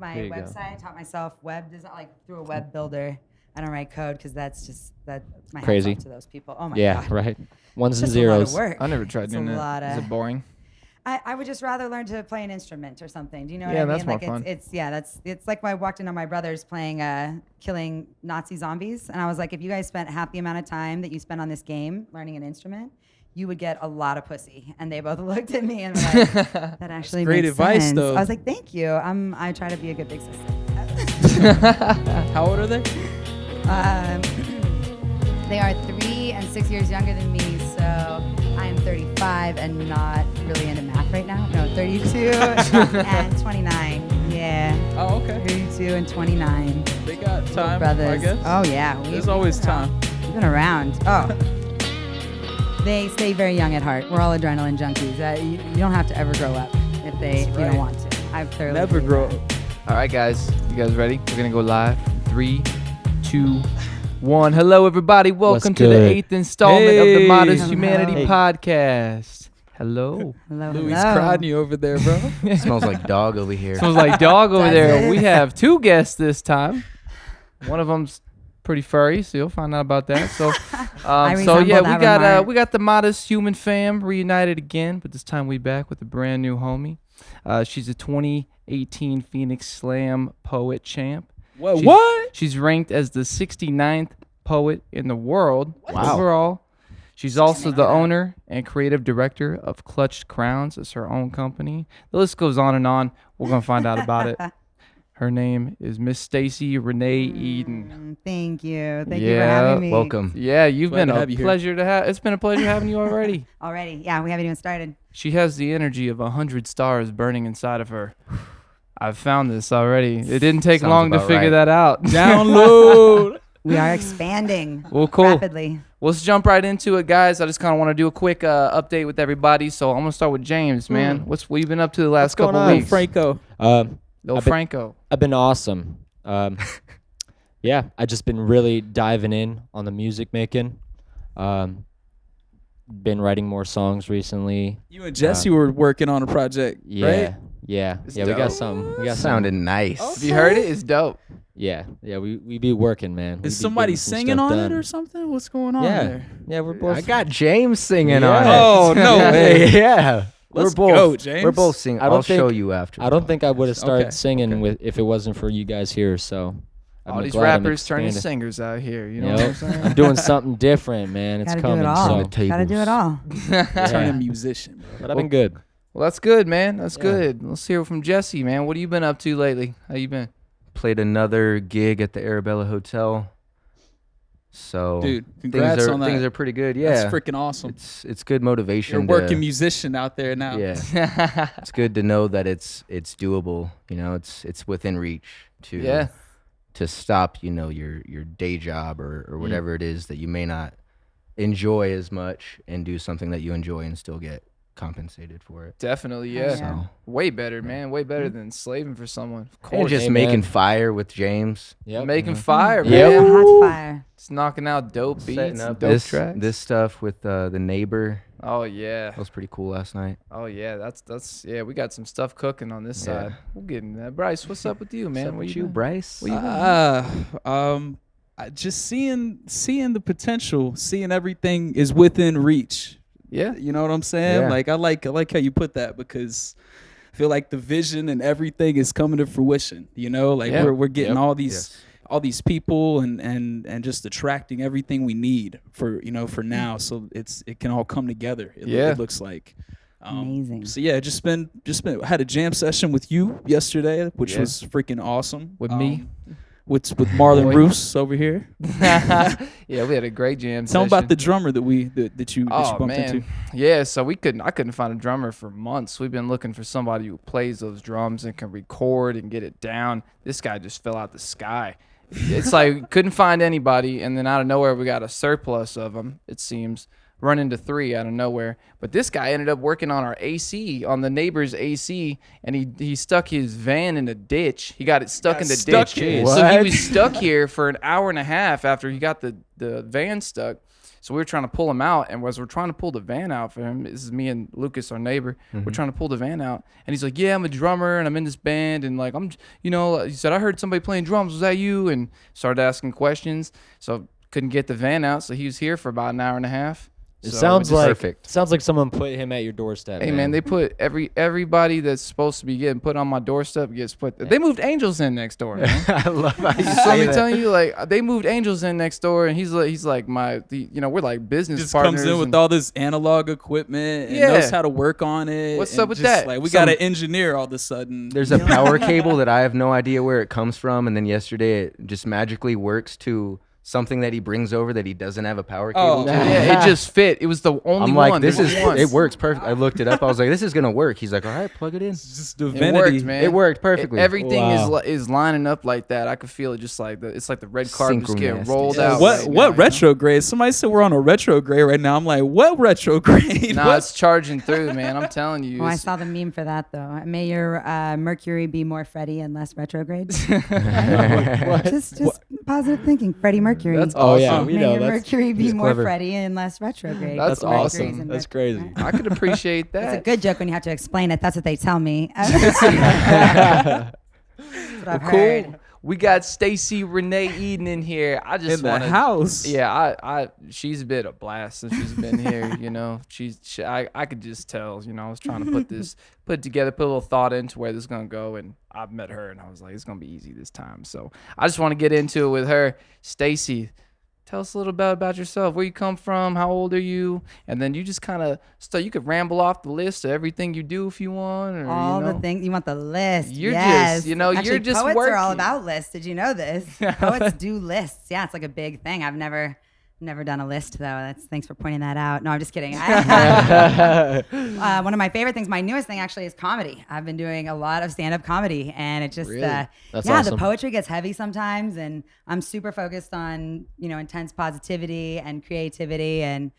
built my website. I taught myself web design, like through a web builder. I don't write code because that's my crazy hats off to those people. Oh my god. Yeah, right. Ones and It's just a lot zeros. of work. I never tried doing that. Is it boring? I would just rather learn to play an instrument or something. Do you know what I Yeah, mean? that's more Like fun. it's like when I walked in on my brothers playing killing Nazi zombies, and I was like, if you guys spent half the amount of time that you spend on this game learning an instrument, you would get a lot of pussy. And they both looked at me and were like, that actually great makes advice, sense. though. I was like, thank you. I try to be a good big sister. How old are they? They are 3 and 6 years younger than me, so I am 35 and not really into math right now. No, 32 and 29. Yeah. Oh, okay. 32 and 29. They got time, Brothers. I guess. Oh yeah. There's always time. We've been around. Oh. They stay very young at heart. We're all adrenaline junkies. You don't have to ever grow up if you don't want to. I've thoroughly Never believe grow that. up. All right, guys. You guys ready? We're going to go live. 3, 2, 1. Hello, everybody. Welcome to the good? 8th installment of the Modest Hello. Humanity Hey. Podcast. Hello. Hello, Louis hello. Crodney over there, bro. Smells like dog over here. Smells like dog over Does there. it? We have 2 guests this time. One of them's pretty furry, so you'll find out about that. So, resemble that remark. we got the Modest Human fam reunited again, but this time we back with a brand new homie. She's a 2018 Phoenix Slam Poet Champ. What? She's ranked as the 69th poet in the world Wow. overall. She's also the owner and creative director of Clutched Crowns. It's her own company. The list goes on and on. We're going to find out about it. Her name is Miss Stacey Renee Eden. Thank you. Thank you for Yeah, having me. Welcome. Yeah, you've Glad been to a have you here. pleasure to have. It's been a pleasure having you already. Already. Yeah, we haven't even started. She has the energy of 100 stars burning inside of her. I've found this already. It didn't take Sounds long to about figure right. that out. Download. We are expanding Well, cool. rapidly. Well, let's jump right into it, guys. I just kind of want to do a quick update with everybody. So I'm gonna start with James, man. What you been up to the last going couple on? weeks? Franco. Lil I've been- Franco. I've been awesome. Yeah, I just been really diving in on the music making. Been writing more songs recently. You and Jesse were working on a project, Yeah, right? yeah, It's yeah. We got dope. some. We got Sounded nice. Have you heard it? It's dope. Yeah, yeah. We be working, man. We Is be somebody getting some singing stuff on done. it or something? What's going on Yeah, there? yeah. We're both. I got James singing Yeah. on it. Oh, no way. Yeah. Let's we're both, go, James. We're both singing. I don't I'll show think- you after. I don't think I would have started Okay, singing okay. with if it wasn't for you guys here. So All I'm these glad I'm rappers turning expanding. singers out here. You know Yep. what I'm saying? I'm doing something different, man. It's Gotta do coming. it all. So, the tables. Gotta do it all. Turn yeah. a musician, bro. But I've been good. Well, that's good, man. That's Yeah. good. Let's hear from Jesse, man. What have you been up to lately? How you been? Played another gig at the Arabella Hotel. So Dude, congrats on that. things are pretty good. Yeah. That's freaking awesome. It's good motivation. You're a working musician out there now. Yeah. It's good to know that it's doable. You know, it's within reach to Yeah. to stop, you know, your day job or whatever it is that you may not enjoy as much and do something that you enjoy and still get compensated for it. Definitely, Oh, yeah. yeah. Way better, man. Way better than slaving for someone. Of And course. just Hey, making man. fire with James. Yep. Making fire, Yep. man. Hot fire. Just knocking out dope Setting beats up and dope this tracks. this stuff with the neighbor. Oh yeah. That was pretty cool last night. Oh yeah. That's yeah. We got some stuff cooking on this Yeah. side. We'll get into that. Bryce, what's up with you, man? What's up Where with you you, been? Bryce? What you been? Just seeing the potential, seeing everything is within reach. Yeah. You know what I'm saying? Yeah. Like I like how you put that because I feel like the vision and everything is coming to fruition. You know, like Yeah. we're getting Yep. all these people and just attracting everything we need for now. So it can all come together. Yeah. It looks like. Amazing. So yeah, just been had a jam session with you yesterday, which Yeah. was freaking awesome. With me? with Marlon Boy. Roos over here. Yeah, we had a great jam Tell him session. about the drummer that you Oh bumped man, into. yeah. So I couldn't find a drummer for months. We've been looking for somebody who plays those drums and can record and get it down. This guy just fell out the sky. It's like couldn't find anybody, and then out of nowhere we got a surplus of them. It seems run into 3 out of nowhere. But this guy ended up working on our AC, on the neighbor's AC, and he stuck his van in a ditch. He got it stuck in the ditch. here. So he What? was stuck here for an hour and a half after he got the van stuck. So we were trying to pull him out, and as we're trying to pull the van out for him, this is me and Lucas, our neighbor. We're trying to pull the van out, and he's like, "Yeah, I'm a drummer, and I'm in this band, and like he said, I heard somebody playing drums. Was that you?" And started asking questions. So couldn't get the van out, so he was here for about an hour and a half. It So sounds just- like perfect. sounds like someone put him at your doorstep. Hey man, they put everybody that's supposed to be getting put on my doorstep gets put. They moved Angels in next door. Man. I love how you So say let me that. tell you, like they moved Angels in next door, and he's like we're like business Just partners. comes in with and- all this analog equipment and Yeah. knows how to work on it. What's and up with just, that? Like we Some- got an engineer all of a sudden. There's a power cable that I have no idea where it comes from, and then yesterday it just magically works to something that he brings over that he doesn't have a power cable Oh, to. yeah, it just fit. It was the only I'm one. like, this There was is one. it works perfect. I looked it up. I was like, this is gonna work. He's like, all right, plug it in. It's just It divinity. worked, man. It worked perfectly. Everything Wow. is lining up like that. I could feel it, just like it's like the red carpet just getting Synchronistic. rolled Yeah. out. What right what now, you know? retrograde? Somebody said we're on a retrograde right now. I'm like, what retrograde? Nah, What? it's charging through, man. I'm telling you. Oh, I it's- saw the meme for that though. May your Mercury be more Freddie and less retrograde. just positive thinking. Freddie Mercury. That's Oh yeah, awesome. we May know your that's Mercury be he's more clever. Freddie and less retrograde. That's Mercury's awesome. in That's retro- crazy. I could appreciate It's that. a good joke when you have to explain it. That's what they tell me. That's what I've heard. Cool. We got Stacy Renee Eden in here. I just In the want to. house. Yeah, she's been a blast since she's been here. You know, I could just tell. You know, I was trying to put it together, put a little thought into where this is gonna go, and I met her, and I was like, it's gonna be easy this time. So I just want to get into it with her. Stacy, tell us a little bit about yourself. Where you come from? How old are you? And then you just kind of you could ramble off the list of everything you do if you want. Or, All you know. the things you want the list. You're yes. just, you know, Actually, you're just poets are all working. about lists. Did you know this? Poets do lists. Yeah, it's like a big thing. I've never done a list though. Thanks for pointing that out. No, I'm just kidding. One of my favorite things, my newest thing actually is comedy. I've been doing a lot of stand-up comedy, and it just Really? That's the awesome. poetry gets heavy sometimes, and I'm super focused on intense positivity and creativity, and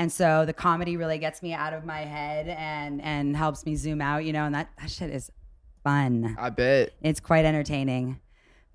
so the comedy really gets me out of my head and helps me zoom out, and that shit is fun. I bet. It's quite entertaining.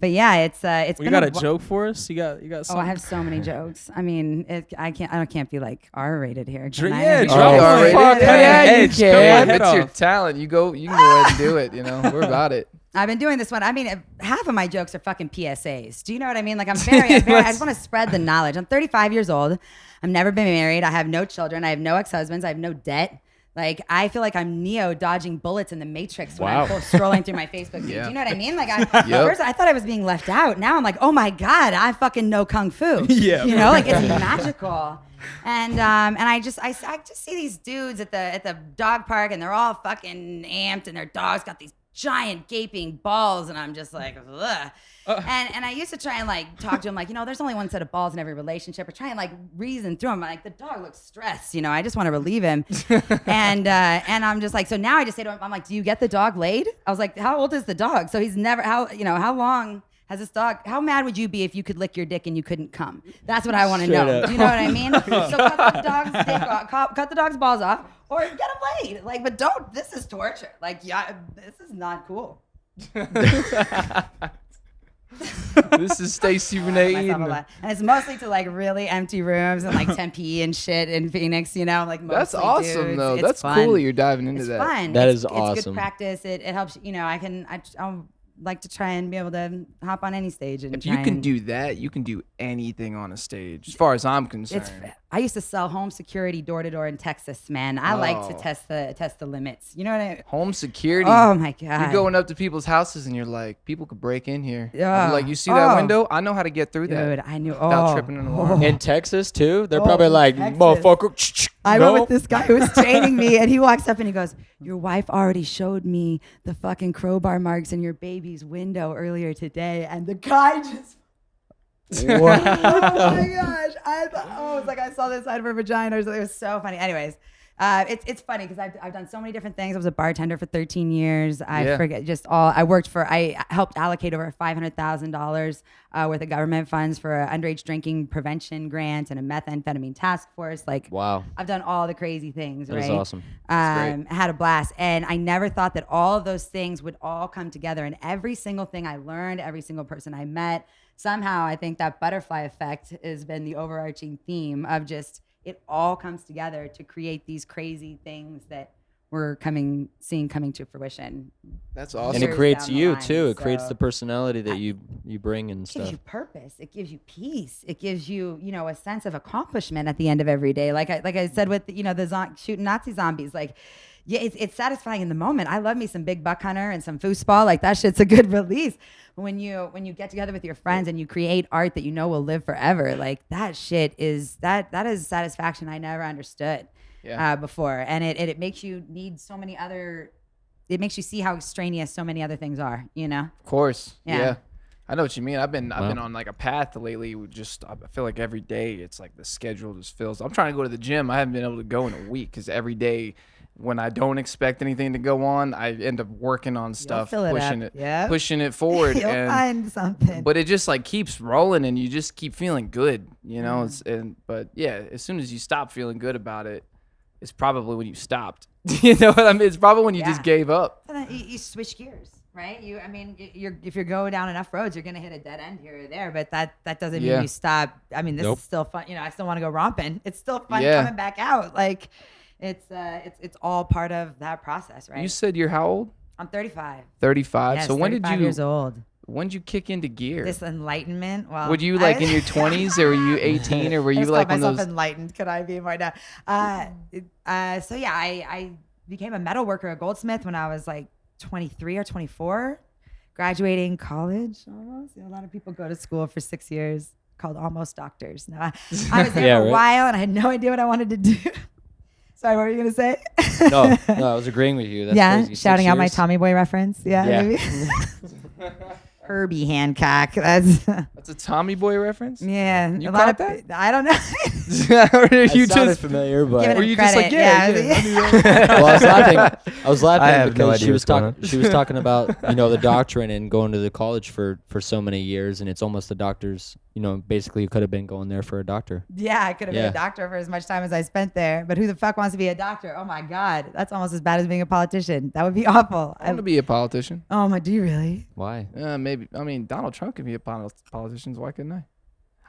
But yeah, it's You been got a wh- joke for us? You got Oh, something? I have so many jokes. I mean, I can't be like R-rated here. Dr- Can I? yeah, I mean, drop You one. already Fuck, did. cut Yeah, your you edge, cut your can. head It's your off. talent. You can go ahead and do it. We're about it. I've been doing this one. I mean, half of my jokes are fucking PSAs. Do you know what I mean? Like, I just want to spread the knowledge. I'm 35 years old. I've never been married. I have no children. I have no ex-husbands. I have no debt. Like, I feel like I'm Neo dodging bullets in the Matrix when Wow. I'm scrolling through my Facebook feed. Yeah. Do you know what I mean? Like, first I thought I was being left out. Now I'm like, oh my God, I fucking know Kung Fu. Yeah. You know, like it's magical. And I just see these dudes at the dog park, and they're all fucking amped, and their dogs got these giant gaping balls, and I'm just like, ugh. And I used to try and like talk to him like, there's only one set of balls in every relationship, or try and like reason through him. Like, the dog looks stressed, I just want to relieve him. and I'm just like, so now I just say to him, I'm like, do you get the dog laid? I was like, how old is the dog? So he's never, how long has this dog, how mad would you be if you could lick your dick and you couldn't come? That's what I want to Straight know. up. Do you know what I mean? So cut the dog's dick off, cut the dog's balls off, or get him laid. Like, but don't, this is torture. Like, yeah, this is not cool. This is Stacy Renee Myself a Eden. lot. And it's mostly to like really empty rooms and like Tempe and shit in Phoenix, like mostly That's awesome, dudes. though. It's That's fun. cool that you're diving into It's that. fun. That It's is It's awesome. good practice. It helps. I'll like to try and be able to hop on any stage and If try you can and- do that, you can do anything on a stage, as far as I'm concerned. I used to sell home security door to door in Texas, man. I like to Oh. test the limits. You know what I mean? Home security. Oh my God. You're going up to people's houses and you're like, people could break in here. Yeah. I'm like, you see that Oh. window? I know how to get through that Dude, I knew. without Oh. tripping in the water. In Texas too, they're Oh, probably like, Texas. motherfucker. I no. went with this guy who was training me, and he walks up and he goes, "Your wife already showed me the fucking crowbar marks in your baby's window earlier today," and the guy just. What? Oh my gosh! It's like I saw the side of her vagina or something. It was so funny. Anyways, It's funny because I've done so many different things. I was a bartender for 13 years. I Yeah. forget I helped allocate over $500,000 worth of government funds for an underage drinking prevention grant and a methamphetamine task force. Like, Wow. I've done all the crazy things, That right? is awesome. That's I had a blast. And I never thought that all of those things would all come together. And every single thing I learned, every single person I met, somehow I think that butterfly effect has been the overarching theme of just it all comes together to create these crazy things that we're seeing coming to fruition. That's And awesome. it Years creates down the you line, too. It creates so- the personality that you bring and It gives stuff. you purpose. It gives you peace. It gives you, a sense of accomplishment at the end of every day. Like I said with, the shooting Nazi zombies, like, yeah, it's satisfying in the moment. I love me some big buck hunter and some foosball. Like that shit's a good release. When you get together with your friends and you create art that you know will live forever, like that shit is that is satisfaction I never understood before. And it makes you need so many other. It makes you see how extraneous so many other things are. Of course. Yeah. Yeah. I know what you mean. I've been Wow. on like a path lately. I feel like every day it's like the schedule just fills. I'm trying to go to the gym. I haven't been able to go in a week because every day when I don't expect anything to go on, I end up working on stuff, fill it pushing up. it, Yep. pushing it forward. You'll and find something. but it just like keeps rolling and you just keep feeling good, but yeah, as soon as you stop feeling good about it, it's probably when you stopped. You know what I mean? It's probably when you just Yeah. gave up. So then you switch gears, right? If you're going down enough roads, you're gonna hit a dead end here or there. But that doesn't mean Yeah. you stop. I mean, this Nope. is still fun. I still want to go romping. It's still fun Yeah. coming back out. Like, it's all part of that process, right? You said you're how old? I'm 35. 35. Yes, So when did 35 you years old? when did you kick into gear? This enlightenment. Well, Were you like in your 20s or were you 18 or were I you just like called one of myself those? enlightened. Could I be more now? So yeah, I became a metal worker, a goldsmith when I was like 23 or 24, graduating college almost. A lot of people go to school for 6 years called almost doctors. No, I was there Yeah, for a right. while and I had no idea what I wanted to do. Sorry, what were you gonna say? No, I was agreeing with you. That's yeah, crazy. 6 shouting out my years? Tommy Boy reference. Yeah, Yeah. maybe. Herbie Hancock. That's That's a Tommy Boy reference? yeah. You a lot caught of I don't know. Or are It you sounded just familiar, but Giving Were him you just like, credit, yeah, yeah. I knew that. well, I was laughing I have no because idea she was what's going talking. She was talking about the doctrine and going to the college for so many years, and it's almost the doctors. Basically, you could have been going there for a doctor. Yeah, I could have been Yeah. a doctor for as much time as I spent there. But who the fuck wants to be a doctor? Oh my God. That's almost as bad as being a politician. That would be awful. I want to be a politician. Oh my, do you really? Why? Maybe. I mean, Donald Trump could be a politician. Why couldn't I?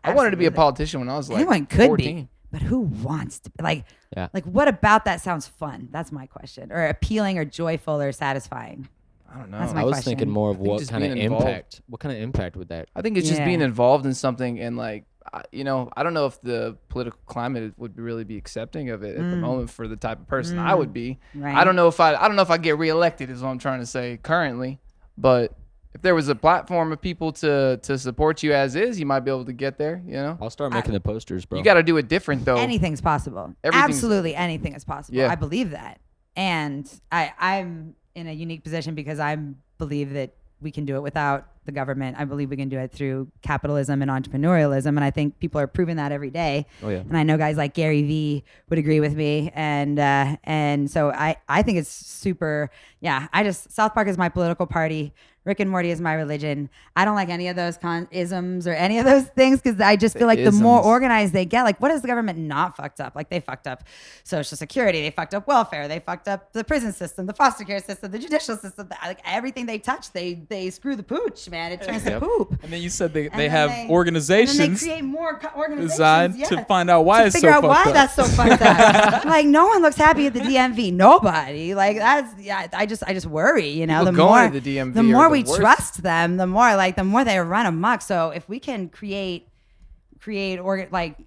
I wanted to be a Absolutely. politician when I was like Anyone could 14. be. But who wants to be? Yeah. Like what about that sounds fun? That's my question. Or appealing or joyful or satisfying. I don't know. That's my I was question. thinking more of think what just kind of being involved. impact. What kind of impact would that? I think it's just Yeah. being involved in something and like, I don't know if the political climate would really be accepting of it at the moment for the type of person I would be. Right. I don't know if I get reelected is what I'm trying to say currently, but if there was a platform of people to support you as is, you might be able to get there, I'll start making the posters, bro. You got to do it different though. Anything's possible. Everything's- Absolutely anything is possible. Yeah. I believe that. And I'm in a unique position because I believe that we can do it without the government. I believe we can do it through capitalism and entrepreneurialism. And I think people are proving that every day. Oh yeah. And I know guys like Gary Vee would agree with me. And so I think it's super, yeah, South Park is my political party. Rick and Morty is my religion. I don't like any of those isms or any of those things because I just feel like the more isms. organized they get, like what has the government not fucked up? Like they fucked up Social Security, they fucked up welfare, they fucked up the prison system, the foster care system, the judicial system. Like everything they touch, they screw the pooch, man. It turns to poop. And then you said they then have they- organizations And then they create more organizations designed to yeah, find out why to it's so figure out fucked why up. that's so fucked up. Like no one looks happy at the DMV. Nobody. Like that's I just worry. People the going more to the DMV the are more the we worst. trust them, the more they run amok. So if we can create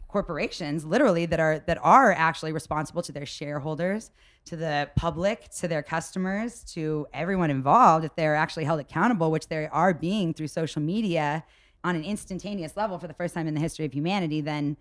corporations literally that are actually responsible to their shareholders, to the public, to their customers, to everyone involved, if they're actually held accountable, which they are being through social media on an instantaneous level for the first time in the history of humanity, then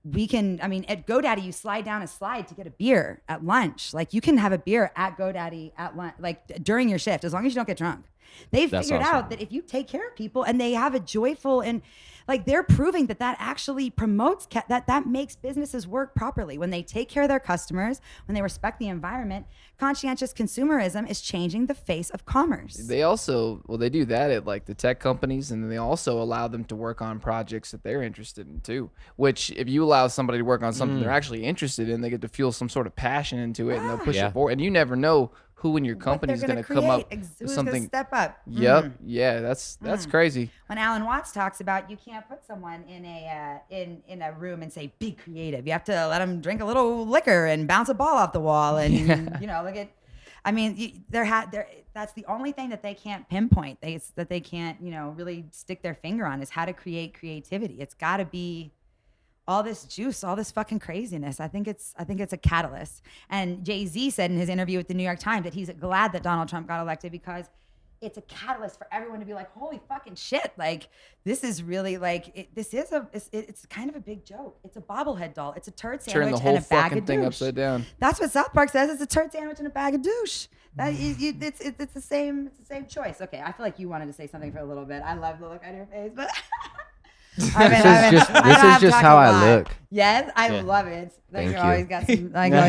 we can, at GoDaddy, you slide down a slide to get a beer at lunch. Like you can have a beer at GoDaddy at lunch, like during your shift, as long as you don't get drunk. They've That's figured awesome. out that if you take care of people and they have a joyful and like they're proving that actually promotes that makes businesses work properly when they take care of their customers, when they respect the environment. Conscientious consumerism is changing the face of commerce. They also, well, they do that at like the tech companies, and then they also allow them to work on projects that they're interested in too. Which, if you allow somebody to work on something they're actually interested in, they get to feel some sort of passion into it, and they'll push it forward. And you never know who in your company is going to come up with something. Step up. Yep. Yeah, that's crazy. When Alan Watts talks about you can't put someone in a room and say be creative. You have to let them drink a little liquor and bounce a ball off the wall and you know, look at. I mean, that's the only thing that they can't pinpoint. That they can't, you know, really stick their finger on is how to create creativity. It's got to be all this juice, all this fucking craziness. I think it's a catalyst. And Jay-Z said in his interview with the New York Times that he's glad that Donald Trump got elected because it's a catalyst for everyone to be like, holy fucking shit. Like, this is really like, it's kind of a big joke. It's a bobblehead doll. It's a turd sandwich Turn the whole and a bag fucking of thing douche. upside down. That's what South Park says. It's a turd sandwich and a bag of douche. It's the same choice. Okay, I feel like you wanted to say something for a little bit. I love the look on your face, but This is just how I look. Yes, I love it. Thank You you. always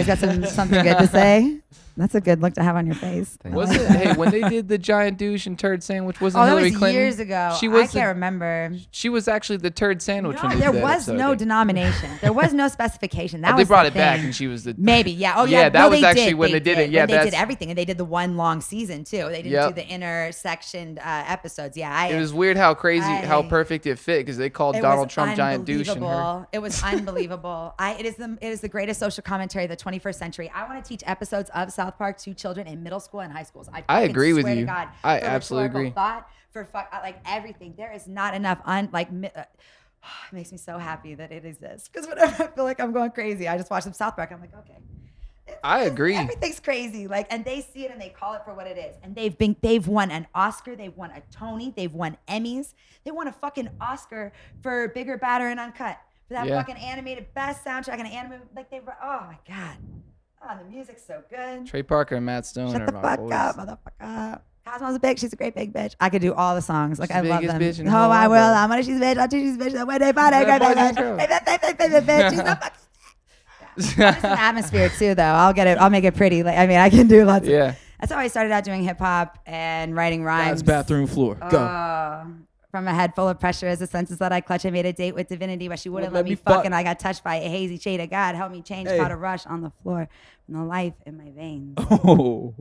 got something good to say. That's a good look to have on your face. Was it? Hey, when they did the giant douche and turd sandwich, wasn't Oh, that Hillary was Clinton? years ago. She was I can't remember. She was actually the turd sandwich. No, when they there did that was episode, no I think. denomination. There was no specification. That Oh, they was brought the it back, thing. and she was the Maybe, yeah. Oh, Yeah, yeah. that No, was they actually did. when they did it. Yeah, when they did that's- everything, and they did the one long season too. They didn't do the intersectioned episodes. Yeah, It was weird how crazy, how I- perfect it fit because they called It Donald was Trump giant douche and her. unbelievable. It was unbelievable. It is the greatest social commentary of the 21st century. I want to teach episodes of South Park to children in middle school and high schools. I fucking agree with swear to you. God, I for absolutely rhetorical agree. Thought for like everything. There is not enough it makes me so happy that it exists because whenever I feel like I'm going crazy, I just watch some South Park. I'm like, okay. I agree. Everything's crazy. Like, and they see it and they call it for what it is. And they've won an Oscar, they've won a Tony, they've won Emmys, they won a fucking Oscar for Bigger, Badder, and Uncut for that fucking animated best soundtrack and animated. Like oh my god, oh the music's so good. Trey Parker and Matt Stone Shut are the my fuck boys. up, motherfucker. Cosmo's a bitch. She's a great big bitch. I could do all the songs. Like She's I the love biggest them. bitch in the Oh, whole I world, will. bro. I'm gonna. She's a bitch. I'll teach she's a bitch. One day, Friday, great Boys bitch. and girls. Bitch. She's so fucking. Just an atmosphere too, though. I'll get it. I'll make it pretty. Like I mean, I can do lots. Yeah. That's how I started out doing hip hop and writing rhymes. God's bathroom floor. Go. From a head full of pressure as the senses that I clutch, I made a date with divinity, but she wouldn't let me fuck, and I got touched by a hazy shade of God. Help me change how to rush on the floor from the life in my veins. Oh,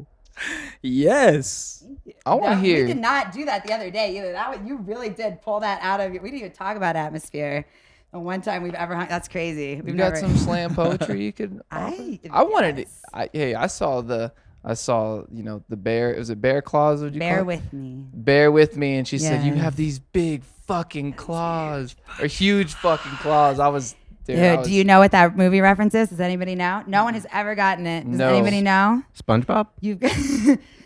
yes. I want to hear. You did not do that the other day either. You really did pull that out of you. We didn't even talk about atmosphere. The one time we've ever hung. That's crazy. You got some slam poetry you could. I wanted it. I saw the bear. Was it Bear Claws? Would you Bear call it? with me. Bear with me, and she said, "You Yes. have these big fucking claws, or huge fucking claws." I was, dude. Dude, do you know what that movie reference is? Does anybody know? No one has ever gotten it. Does No. anybody know? SpongeBob? You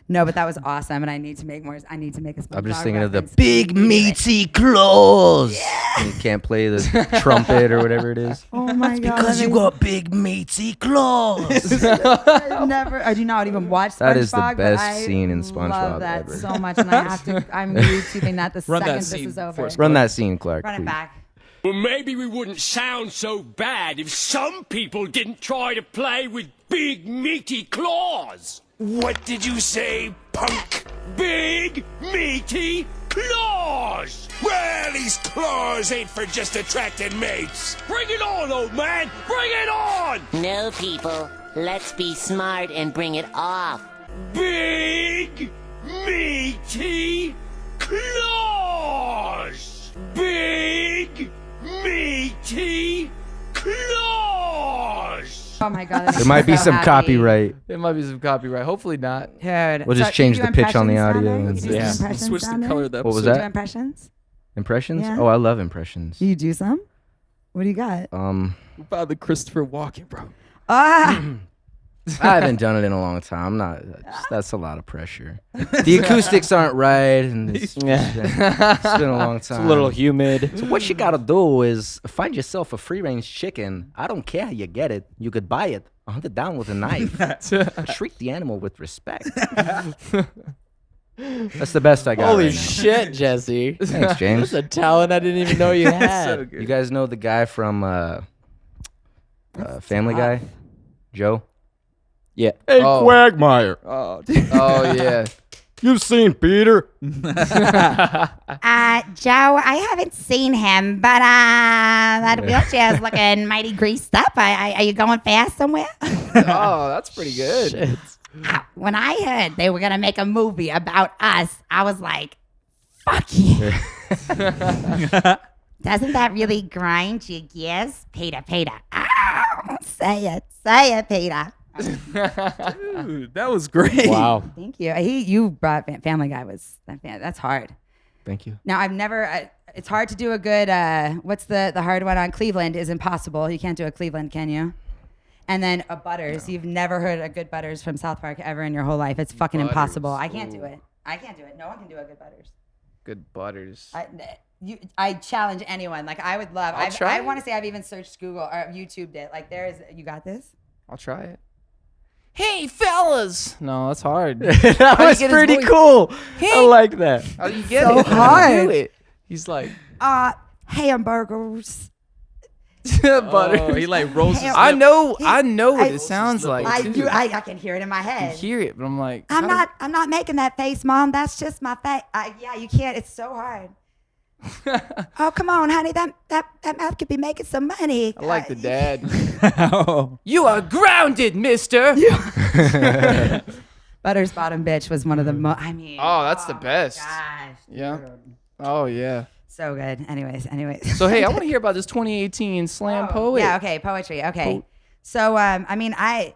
No, but that was awesome, and I need to make more. I need to make a SpongeBob I'm just thinking of the reference. big meaty claws. And you can't play the trumpet or whatever it is. Oh my god! Because you got big meaty claws. I do not even watch SpongeBob. That is the but best I scene in SpongeBob love that ever. so much, and I have to. I'm YouTubing that the Run second that this scene is over. for us. Run that scene, Clark. Run it please. back. Well, maybe we wouldn't sound so bad if some people didn't try to play with big, meaty claws. What did you say, punk? Big, meaty claws! Well, these claws ain't for just attracting mates. Bring it on, old man! Bring it on! No, people. Let's be smart and bring it off. Big, meaty claws! Big, meaty claws! Oh my god! There might be some copyright. It might be some copyright. Hopefully not. Dude, We'll just change the pitch on the audio and- Yeah. Impressions Switch the down there? color of the episode. What was Do that? impressions? Impressions? Yeah. Oh, I love impressions. Do you do some? What do you got? What about the Christopher Walken, bro? Ah, I haven't done it in a long time. I'm not. That's a lot of pressure. The acoustics aren't right, and it's been a long time. It's a little humid. So what you gotta do is find yourself a free-range chicken. I don't care how you get it. You could buy it, hunt it down with a knife. Treat the animal with respect. That's the best I got Holy right now. shit, Jesse. Thanks, James. That's a talent I didn't even know you had. You guys know the guy from Family Guy? Joe? Yeah. Hey, Oh. Quagmire. Oh, dude. Oh yeah. You've seen Peter? Joe, I haven't seen him, but that wheelchair's looking mighty greased up. Are you going fast somewhere? Oh, that's pretty good. Shit. When I heard they were gonna make a movie about us, I was like, "Fuck yeah!" Doesn't that really grind your gears, Peter? Ow, say it, Peter. Dude, that was great. Wow. Thank you. You brought Family Guy that's hard. Thank you. Now I've never. It's hard to do a good. What's the hard one on Cleveland? Is impossible. You can't do a Cleveland, can you? And then a Butters. You've never heard a good Butters from South Park ever in your whole life. It's fucking Butters. impossible. I can't do Ooh. it. No one can do a good Butters. Good butters. I challenge anyone. Like I would love. I'll try I it. want to say I've even searched Google or YouTubed it. Like you got this. I'll try it. Hey fellas. No, that's hard. That was get his pretty voice? cool. I Hey. like that. How do you get So it? How do you hard. do it? He's like Hamburgers. butter. Oh, he like rolls his I lip. know what I- it sounds like. I too. do. I can hear it in my I head. hear it, but I'm like, I'm how not. I'm not making that face, Mom. That's just my face. Yeah, you can't. It's so hard. Oh, come on, honey. That mouth could be making some money. I like the dad. Oh. You are grounded, mister. Butters Bottom Bitch was one of the most. I mean. Oh, that's the best. Gosh. Yeah. Oh yeah. So good. Anyways. So hey, I want to hear about this 2018 slam poet. Yeah. Okay. Poetry. Okay. So I mean, I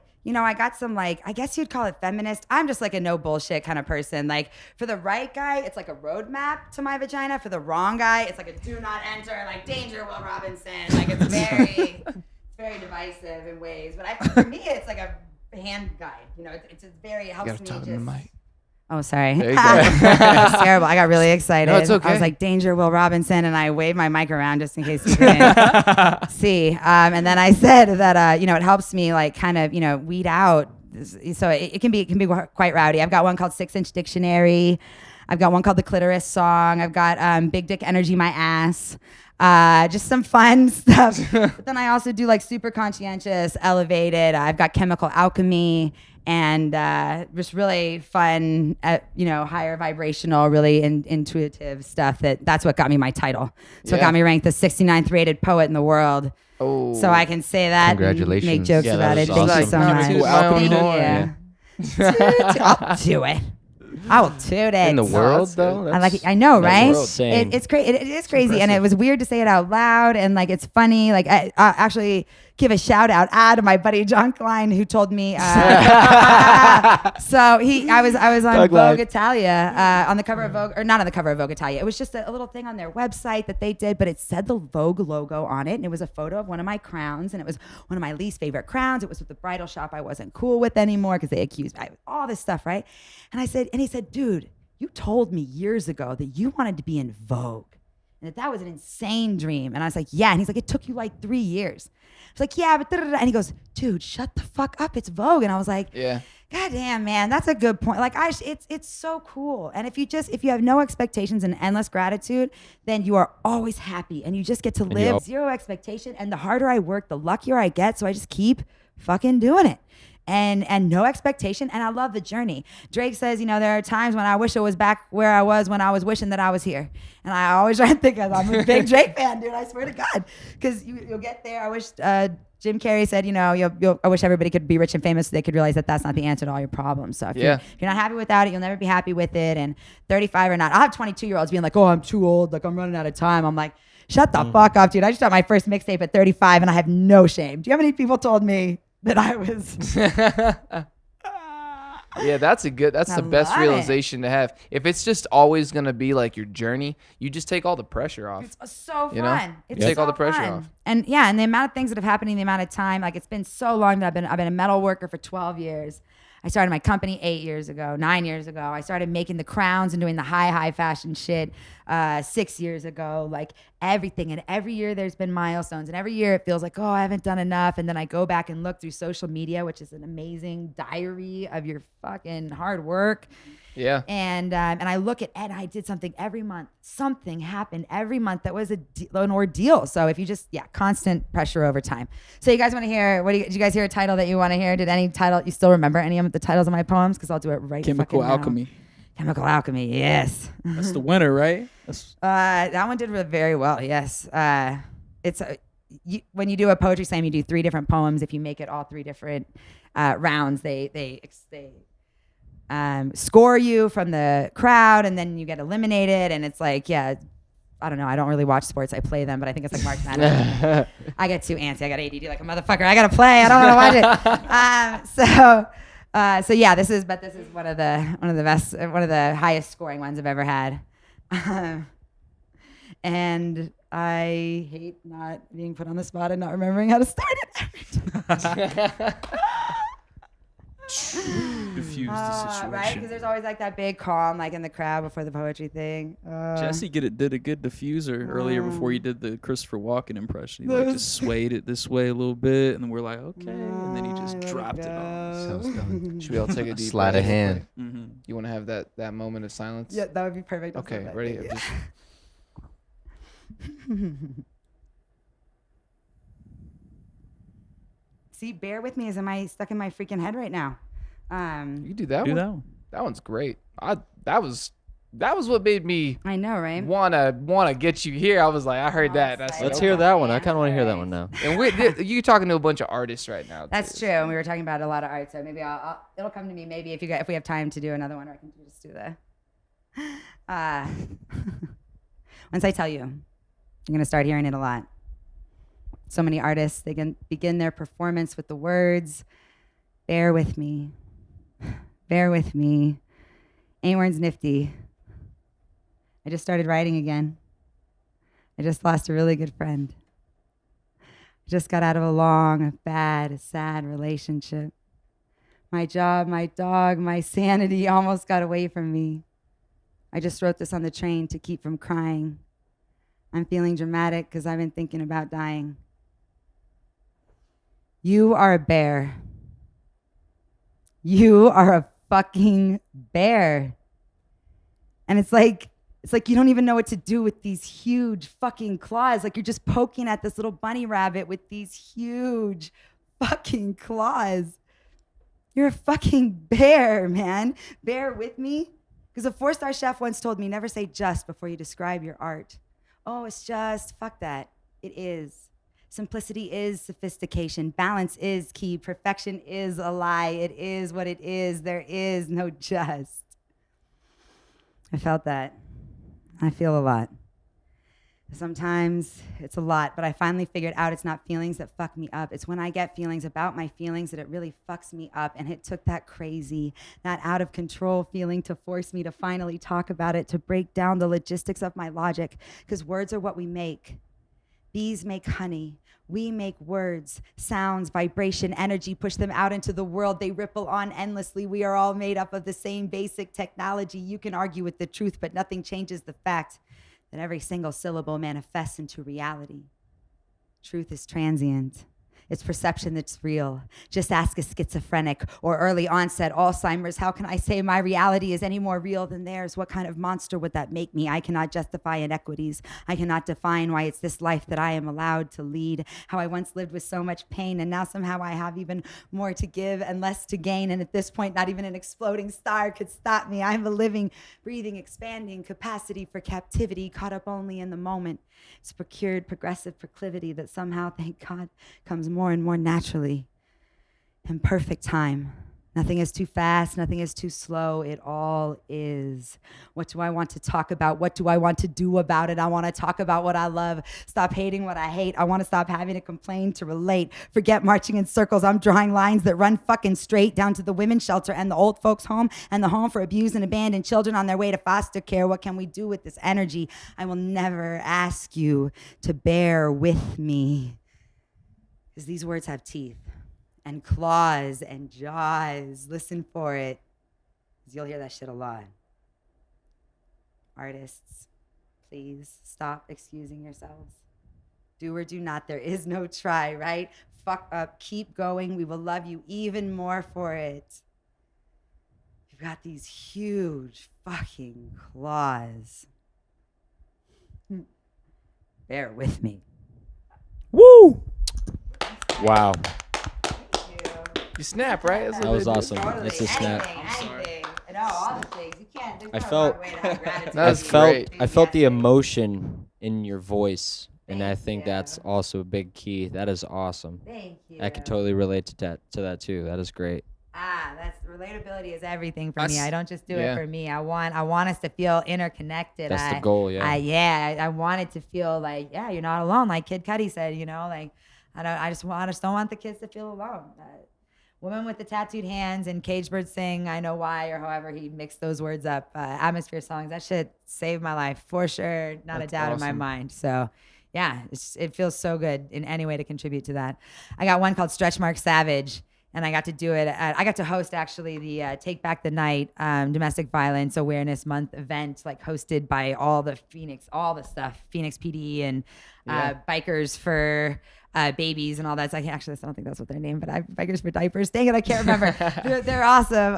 got some like, I guess you'd call it feminist. I'm just like a no bullshit kind of person. Like for the right guy, it's like a roadmap to my vagina. For the wrong guy, it's like a do not enter, like danger, Will Robinson. Like it's very divisive in ways. But for me, it's like a hand guide. You know, it's very, it helps You gotta me talk just. in the mic. Oh, sorry. There you go. That's terrible. I got really excited. No, it's okay. I was like, danger, Will Robinson. And I waved my mic around just in case you couldn't see. And then I said that, it helps me like kind of, weed out. So it can be quite rowdy. I've got one called 6-Inch Dictionary. I've got one called The Clitoris Song. I've got Big Dick Energy My Ass. Just some fun stuff. But then I also do like super conscientious, elevated. I've got Chemical Alchemy. And just really fun, higher vibrational, really intuitive stuff. That's what got me my title. So it Yeah. got me ranked the 69th rated poet in the world. Oh. So I can say that. And make Congratulations. jokes Yeah, about that it. is Thank you awesome. so Like, much. toot my own Thank you. horn. I'll do it. I will toot it. In the world, that's though? good. I like it. I know, That's right? insane. It's crazy. It is crazy, and it was weird to say it out loud, and like it's funny. Like I actually give a shout out to my buddy John Klein who told me. So I was on Doug Vogue Live. Italia on the cover of Vogue, or not on the cover of Vogue Italia. It was just a little thing on their website that they did, but it said the Vogue logo on it, and it was a photo of one of my crowns, and it was one of my least favorite crowns. It was with the bridal shop I wasn't cool with anymore because they accused me of all this stuff, right? And he said, dude, you told me years ago that you wanted to be in Vogue and that was an insane dream. And I was like, yeah. And he's like, it took you like 3 years. I was like, yeah, but da-da-da. And he goes, dude, shut the fuck up. It's Vogue. And I was like, Yeah. God damn, man, that's a good point. Like, it's so cool. And if you have no expectations and endless gratitude, then you are always happy and you just get to live zero expectation. And the harder I work, the luckier I get. So I just keep fucking doing it. And no expectation, and I love the journey. Drake says, there are times when I wish I was back where I was when I was wishing that I was here. And I always try to think of, I'm a big Drake fan, dude, I swear to God. Because you'll get there. I wish Jim Carrey said, I wish everybody could be rich and famous so they could realize that that's not the answer to all your problems. So if you're not happy without it, you'll never be happy with it. And 35 or not, I'll have 22-year-olds being like, oh, I'm too old, like I'm running out of time. I'm like, shut the fuck up, dude. I just got my first mixtape at 35 and I have no shame. Do you have any people told me that I was... Yeah, that's the best love it. realization to have. If it's just always gonna be like your journey, you just take all the pressure off. It's so fun. You know? It's Take so all the pressure fun. off. And yeah, and the amount of things that have happened in the amount of time, like it's been so long that I've been a metal worker for 12 years. I started my company 9 years ago. I started making the crowns and doing the high fashion shit 6 years ago. Like everything. And every year there's been milestones. And every year it feels like, oh, I haven't done enough. And then I go back and look through social media, which is an amazing diary of your fucking hard work. Yeah. And I look at Ed, I did something every month. Something happened every month that was an ordeal. So if you just, constant pressure over time. So you guys want to hear, did you guys hear a title that you want to hear? Did any title, you still remember any of the titles of my poems? Because I'll do it right Chemical fucking now. Alchemy. Chemical Alchemy, yes. That's the winner, right? That's That one did very well, yes. It's when you do a poetry slam, you do 3 different poems. If you make it all 3 different rounds, they score you from the crowd, and then you get eliminated. And it's like, I don't know. I don't really watch sports. I play them, but I think it's like March Madness. I get too antsy. I got ADD like a motherfucker. I gotta play. I don't want to watch it. So this is one of the best, one of the highest scoring ones I've ever had. And I hate not being put on the spot and not remembering how to start it every time. diffuse the situation. Right? Because there's always like that big calm, like in the crowd before the poetry thing. Jesse did a good diffuser earlier before you did the Christopher Walken impression. He like just swayed it this way a little bit, and then we're like, okay, and then he just dropped it on us. Sounds good. Should we all take a deep Sleight of breath? hand. Mm-hmm. You want to have that moment of silence? Yeah, that would be perfect. I'll Okay, start that. ready? Yeah. Just- See, bear with me as am I stuck in my freaking head right now. You do that Do one? that one. That one's great. That was what made me I know, right? wanna get you here. I was like, I heard that. That's Let's okay. hear that one. I kind of want to hear that one now. And you talking to a bunch of artists right now. That's too. true. And we were talking about a lot of art, so maybe it'll come to me. Maybe if we have time to do another one, or I can just do the. Once I tell you, you're gonna start hearing it a lot. So many artists, they can begin their performance with the words, "Bear with me, bear with me." Ain't words nifty. I just started writing again. I just lost a really good friend. I just got out of a long, bad, sad relationship. My job, my dog, my sanity almost got away from me. I just wrote this on the train to keep from crying. I'm feeling dramatic because I've been thinking about dying. You are a bear. You are a fucking bear. And it's like you don't even know what to do with these huge fucking claws. Like you're just poking at this little bunny rabbit with these huge fucking claws. You're a fucking bear, man. Bear with me. Because a 4-star chef once told me, never say just before you describe your art. Oh, it's just, fuck that. It is. Simplicity is sophistication. Balance is key. Perfection is a lie. It is what it is. There is no just. I felt that. I feel a lot. Sometimes it's a lot, but I finally figured out it's not feelings that fuck me up. It's when I get feelings about my feelings that it really fucks me up. And it took that crazy, that out of control feeling to force me to finally talk about it, to break down the logistics of my logic. Because words are what we make. Bees make honey. We make words, sounds, vibration, energy, push them out into the world. They ripple on endlessly. We are all made up of the same basic technology. You can argue with the truth, but nothing changes the fact that every single syllable manifests into reality. Truth is transient. It's perception that's real. Just ask a schizophrenic or early onset Alzheimer's. How can I say my reality is any more real than theirs? What kind of monster would that make me? I cannot justify inequities. I cannot define why it's this life that I am allowed to lead. How I once lived with so much pain, and now somehow I have even more to give and less to gain. And at this point, not even an exploding star could stop me. I'm a living, breathing, expanding capacity for captivity, caught up only in the moment. It's procured progressive proclivity that somehow, thank God, comes more and more naturally in perfect time. Nothing is too fast, nothing is too slow. It all is. What do I want to talk about? What do I want to do about it? I want to talk about what I love. Stop hating what I hate. I want to stop having to complain to relate. Forget marching in circles. I'm drawing lines that run fucking straight down to the women's shelter and the old folks home and the home for abused and abandoned children on their way to foster care. What can we do with this energy? I will never ask you to bear with me, because these words have teeth and claws and jaws. Listen for it, because you'll hear that shit a lot. Artists, please stop excusing yourselves. Do or do not. There is no try, right? Fuck up. Keep going. We will love you even more for it. You got these huge fucking claws. Bear with me. Woo! Wow. You snap, right? That was awesome. It's a snap. Anything. No, all the things. You can't. There's I no felt- wrong way to have gratitude. That's great. I felt the emotion in your voice, and I Thank think you. that's also a big key. That is awesome. Thank you. I could totally relate to that too. That is great. That's relatability is everything for me. That's- I don't just do yeah. it for me. I want us to feel interconnected. That's the goal, yeah. I want it to feel like, yeah, you're not alone. Like Kid Cudi said, you know, like I just don't want the kids to feel alone. Woman with the tattooed hands and Cage Bird Sing, I Know Why, or however he mixed those words up. Atmosphere songs, that shit saved my life for sure. Not That's a doubt in my awesome. mind. So yeah, it feels so good in any way to contribute to that. I got one called Stretch Mark Savage, and I got to do it. I got to host actually the Take Back the Night Domestic Violence Awareness Month event, like hosted by all the Phoenix PD and Bikers for Babies and all that. It's like, actually, I don't think that's what they're named, but Bikers for Diapers. Dang it, I can't remember. they're awesome.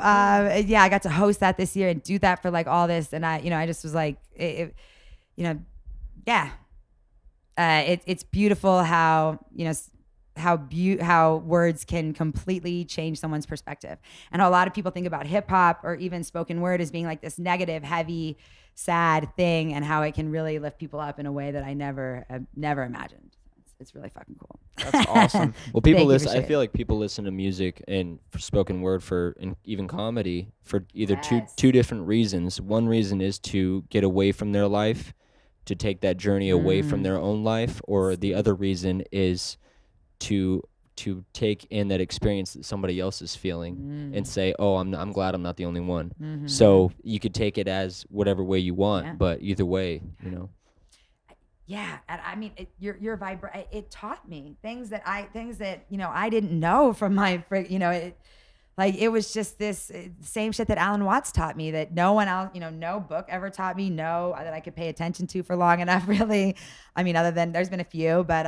Yeah, I got to host that this year and do that for like all this, and I just was like, yeah. It's beautiful how how words can completely change someone's perspective. And a lot of people think about hip hop or even spoken word as being like this negative, heavy, sad thing, and how it can really lift people up in a way that I never imagined. It's really fucking cool. That's awesome. Well, people Thank you for listen. I sharing. feel like people listen to music and for spoken word and even comedy for either Yes. two different reasons. One reason is to get away from their life, to take that journey away from their own life, or the other reason is to take in that experience that somebody else is feeling and say, "Oh, I'm glad I'm not the only one." So you could take it as whatever way you want, Yeah. but either way, you know. Yeah, and I mean, your it taught me things that I didn't know from my it was just this same shit that Alan Watts taught me that no one else, no book ever taught me, that I could pay attention to for long enough, really. I mean, other than there's been a few, but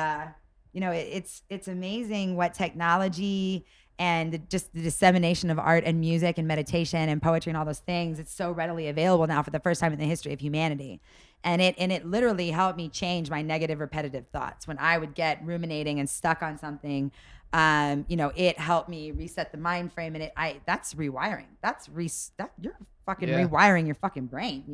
it's amazing what technology and just the dissemination of art and music and meditation and poetry and all those things, it's so readily available now for the first time in the history of humanity. And it literally helped me change my negative repetitive thoughts. When I would get ruminating and stuck on something, it helped me reset the mind frame, and that's rewiring. You're fucking rewiring your fucking brain,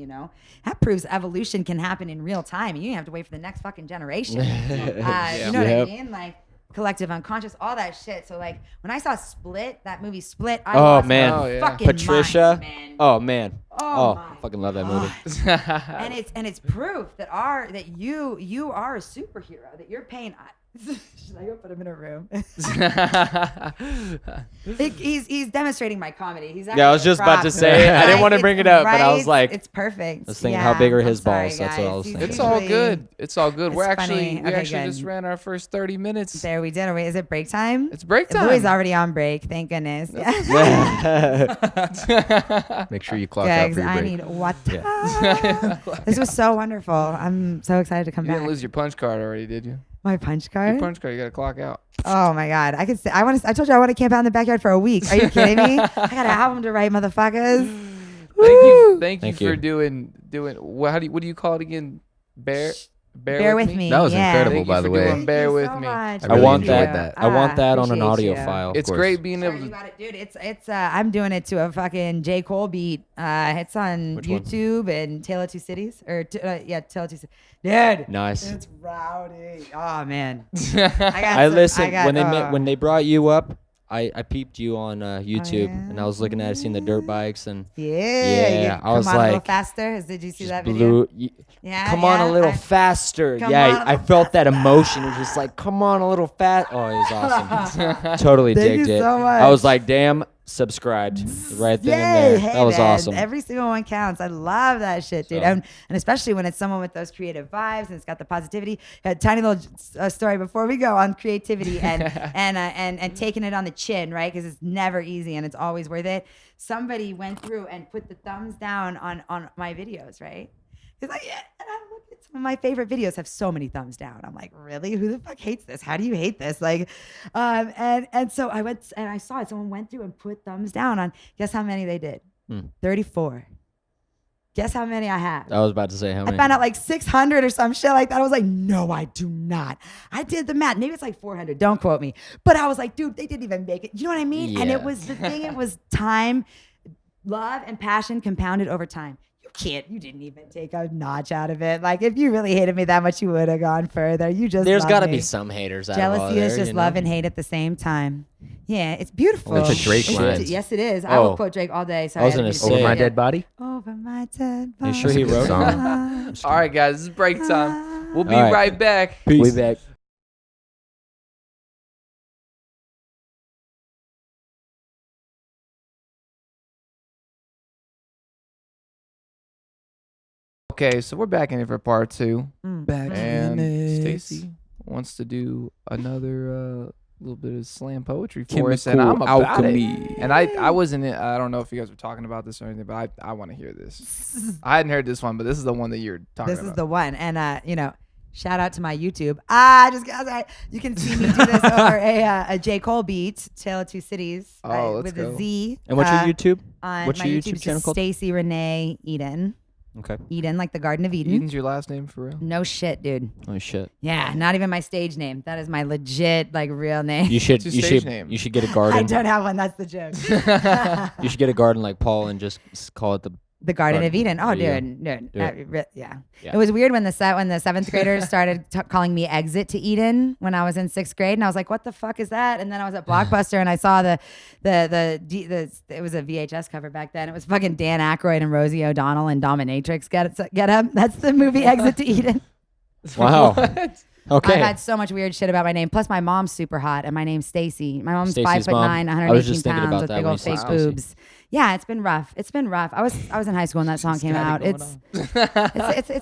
That proves evolution can happen in real time. You don't have to wait for the next fucking generation. You know what I mean? Like collective unconscious, all that shit. So like when I saw Split, that movie Split, I lost man. my Oh, yeah. fucking Patricia. mind, man. Oh man. Oh, I my fucking love that movie. and it's proof that you are a superhero, that you're paying. Should I go put him in a room? He's demonstrating my comedy. He's Yeah, I was actually a just about prop. to say it. I didn't want to It's bring it up, but I was right? like, it's perfect. I was thinking, how big are his I'm sorry, balls? That's what I was guys. thinking. It's all Usually- good. It's all good. It's We funny. Okay, actually good. just ran our first 30 minutes. There we did. Wait, is it break time? It's break time. Louis already on break. Thank goodness. Yeah. Make sure you clock out Guys, for your I break. need water. This was so wonderful. I'm so excited to come You back. didn't lose your punch card already, did you? My punch Your card. punch card. You got to clock out. Oh my god! I could. I told you I want to camp out in the backyard for a week. Are you kidding me? I got an album to write, motherfuckers. Thank you Thank for you. doing what do you call it again? Bear with me. That was Yeah. incredible, Thank you by the for way. doing Bear Thank you with so me. much. I I really want enjoyed that. that. I want that on an Appreciate audio you. file. It's course. great being Sure, able you to. got it, dude. It's I'm doing it to a fucking J. Cole beat. It's on Which one? YouTube and Tale of Two Cities Tale of Two Cities. Dude, Nice. it's rowdy. Oh man, I listened when when they brought you up. I peeped you on YouTube, yeah? and I was looking at it, seeing the dirt bikes, and Yeah, I was come on a little like, faster. Did you see just that video? blew. Yeah, Come on a yeah, little I- faster. Come Yeah, on a I little felt that emotion. It was just like, come on a little fast. Oh, it was awesome. Totally Thank digged you it. so I was much. like, damn, subscribed right then Yay, and there. hey, That was man. awesome. Every single one counts. I love that shit, dude. So- And especially when it's someone with those creative vibes and it's got the positivity. A tiny little story before we go on creativity and and taking it on the chin, right? Because it's never easy and it's always worth it. Somebody went through and put the thumbs down on my videos, right? It's like, yeah, and I look at some of my favorite videos have so many thumbs down. I'm like, really? Who the fuck hates this? How do you hate this? Like, and so I went and I saw it. Someone went through and put thumbs down on. Guess how many they did? 34. Guess how many I have? I was about to say how I many. found out like 600 or some shit like that. I was like, no, I do not. I did the math. Maybe it's like 400. Don't quote me. But I was like, dude, they didn't even make it. You know what I mean? And Yeah. it was the thing. It was time, love, and passion compounded over time. You didn't even take a notch out of it. Like, if you really hated me that much, you would have gone further. You just There's got to be some haters out of Jealousy all is there, just you know? love and hate at the same time. Yeah, it's beautiful. That's a Drake It's- line. Yes, it is. I will Oh. quote Drake all day. So I was had to gonna be- say- Over my Yeah. dead body. Over my dead body. You sure he That's a wrote good it? song. All right, guys, this is break time. We'll be All right. right back. We back. Okay, so we're back in it for part 2. Back And in it. Stacy wants to do another little bit of slam poetry for us, and Chemical I'm about alchemy. it. And I wasn't. I don't know if you guys were talking about this or anything, but I want to hear this. I hadn't heard this one, but this is the one that you're talking This about. is the one. And, shout out to my YouTube. You can see me do this over a J. Cole beat, Tale of Two Cities. Oh, let's with go. a Z. And what's your YouTube? What's What's your YouTube is channel called? Stacy Renee Eden. Okay. Eden, like the Garden of Eden. Eden's your last name for real? No shit, dude. Oh shit. Yeah, not even my stage name. That is my legit, like, real name. You should What's your stage you name? should get a I garden. don't have one. That's the joke. You should get a garden like Paul and just call it the. The Garden of Eden. Oh, There you dude. Do it. Yeah. Yeah. It was weird when the seventh graders started calling me Exit to Eden when I was in 6th grade, and I was like, "What the fuck is that?" And then I was at Blockbuster and I saw it was a VHS cover back then. It was fucking Dan Aykroyd and Rosie O'Donnell and Dominatrix get up. That's the movie Exit to Eden. Wow. Okay. I've had so much weird shit about my name. Plus, my mom's super hot, and my name's Stacy. My mom's Stacy's 5'9", mom. 118 I was just thinking pounds about with that big when old you fake said Stacy. boobs. Yeah, it's been rough. It's been rough. I was in high school when that song came out. It's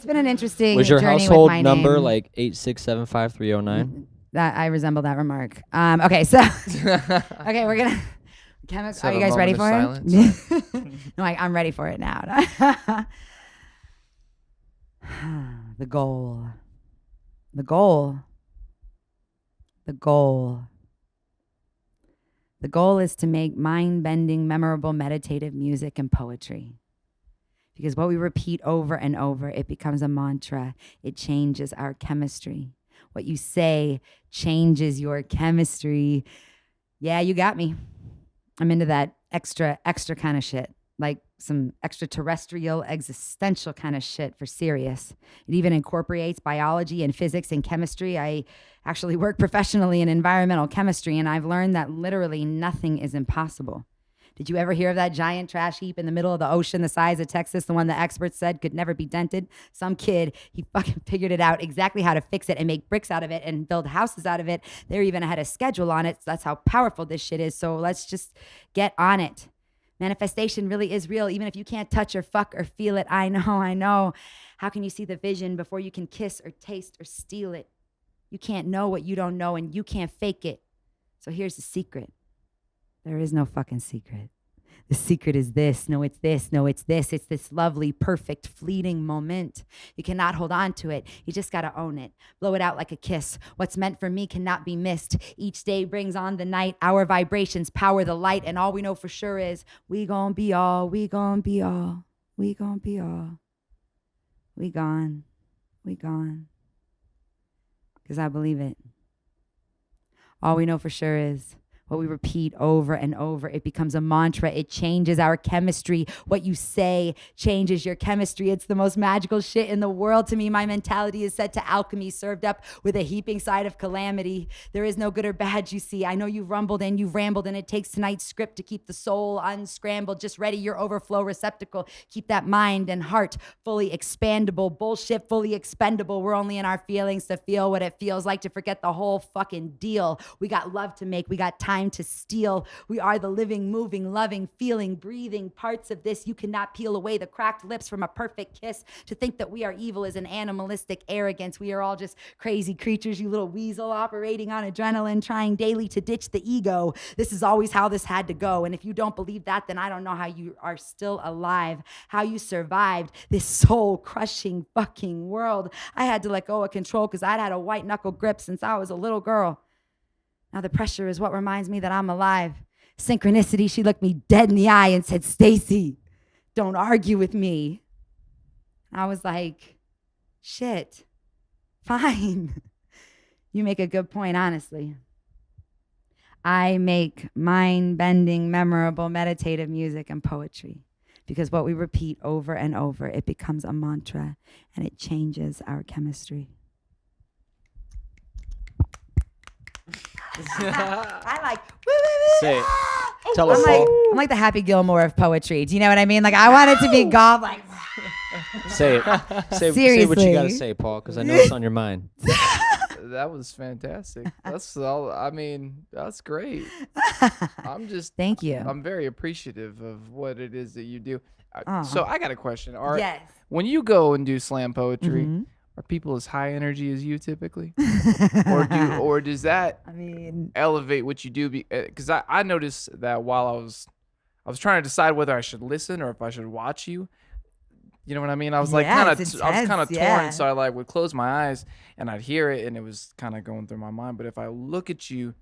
been an interesting Was your journey household with my number name. like 8675309? That I resemble that remark. Okay, so okay, we're gonna. Let's Are have you a guys ready moment for of it? No, I'm ready for it now. The goal. The goal. The goal. The goal is to make mind-bending, memorable, meditative music and poetry. Because what we repeat over and over, it becomes a mantra. It changes our chemistry. What you say changes your chemistry. Yeah, you got me. I'm into that extra kind of shit. Like some extraterrestrial, existential kind of shit for serious. It even incorporates biology and physics and chemistry. I actually work professionally in environmental chemistry, and I've learned that literally nothing is impossible. Did you ever hear of that giant trash heap in the middle of the ocean the size of Texas, the one the experts said could never be dented? Some kid, he fucking figured it out exactly how to fix it and make bricks out of it and build houses out of it. They're even had a schedule on it. That's how powerful this shit is. So let's just get on it. Manifestation really is real, even if you can't touch or fuck or feel it. I know. How can you see the vision before you can kiss or taste or steal it? You can't know what you don't know, and you can't fake it. So here's the secret. There is no fucking secret. The secret is this. No, it's this. No, it's this. It's this lovely, perfect, fleeting moment. You cannot hold on to it. You just got to own it. Blow it out like a kiss. What's meant for me cannot be missed. Each day brings on the night. Our vibrations power the light. And all we know for sure is we gon' be all. We gon' be all. We gon' be all. We gone. We gone. Because I believe it. All we know for sure is what we repeat over and over. It becomes a mantra. It changes our chemistry. What you say changes your chemistry. It's the most magical shit in the world to me. My mentality is set to alchemy, served up with a heaping side of calamity. There is no good or bad, you see. I know you've rumbled and you've rambled, and it takes tonight's script to keep the soul unscrambled. Just ready your overflow receptacle. Keep that mind and heart fully expandable. Bullshit fully expendable. We're only in our feelings to feel what it feels like to forget the whole fucking deal. We got love to make. We got time to steal. We are the living, moving, loving, feeling, breathing parts of this. You cannot peel away the cracked lips from a perfect kiss. To think that we are evil is an animalistic arrogance. We are all just crazy creatures, you little weasel, operating on adrenaline, trying daily to ditch the ego. This is always how this had to go. And if you don't believe that, then I don't know how you are still alive, how you survived this soul-crushing fucking world. I had to let go of control because I'd had a white knuckle grip since I was a little girl. Now the pressure is what reminds me that I'm alive. Synchronicity, she looked me dead in the eye and said, Stacy, don't argue with me. I was like, shit, fine. You make a good point, honestly. I make mind-bending, memorable, meditative music and poetry because what we repeat over and over, it becomes a mantra and it changes our chemistry. I like, woo, woo, woo, Say it. ah! Tell us, I'm like, Paul. I'm like the Happy Gilmore of poetry. Do you know what I mean? Like, I want it to be God, like, Say it. Say what Seriously. you got to say, Paul, because I know it's on your mind. That was fantastic. That's all. I mean, that's great. I'm just. Thank you. I'm very appreciative of what it is that you do. Aw. So I got a question. Yes. When you go and do slam poetry, Mhm. are people as high energy as you typically, or does that I mean, elevate what you do? Because I noticed that while I was trying to decide whether I should listen or if I should watch you. You know what I mean? I was like Yeah, kind of, it's I was kind of intense, yeah. torn. So I like would close my eyes and I'd hear it, and it was kind of going through my mind. But if I look at you,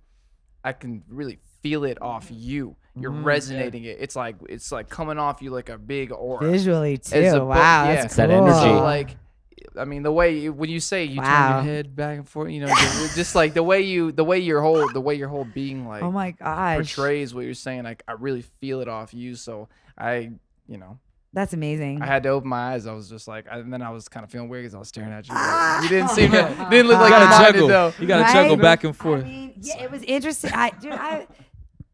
I can really feel it off you. You're resonating it. It's like coming off you like a big aura. visually too. As a Wow, yeah. that's That cool. energy. So like, I mean, the way when you say you turn Wow. your head back and forth, you know, just like the way your whole being like Oh my gosh, portrays what you're saying. Like I really feel it off you. So that's amazing. I had to open my eyes. I was just like, and then I was kind of feeling weird because I was staring at you. Like, you didn't seem to, didn't look like You you gotta minded juggle. though. You gotta Right? juggle back and I forth. mean, yeah, it was interesting.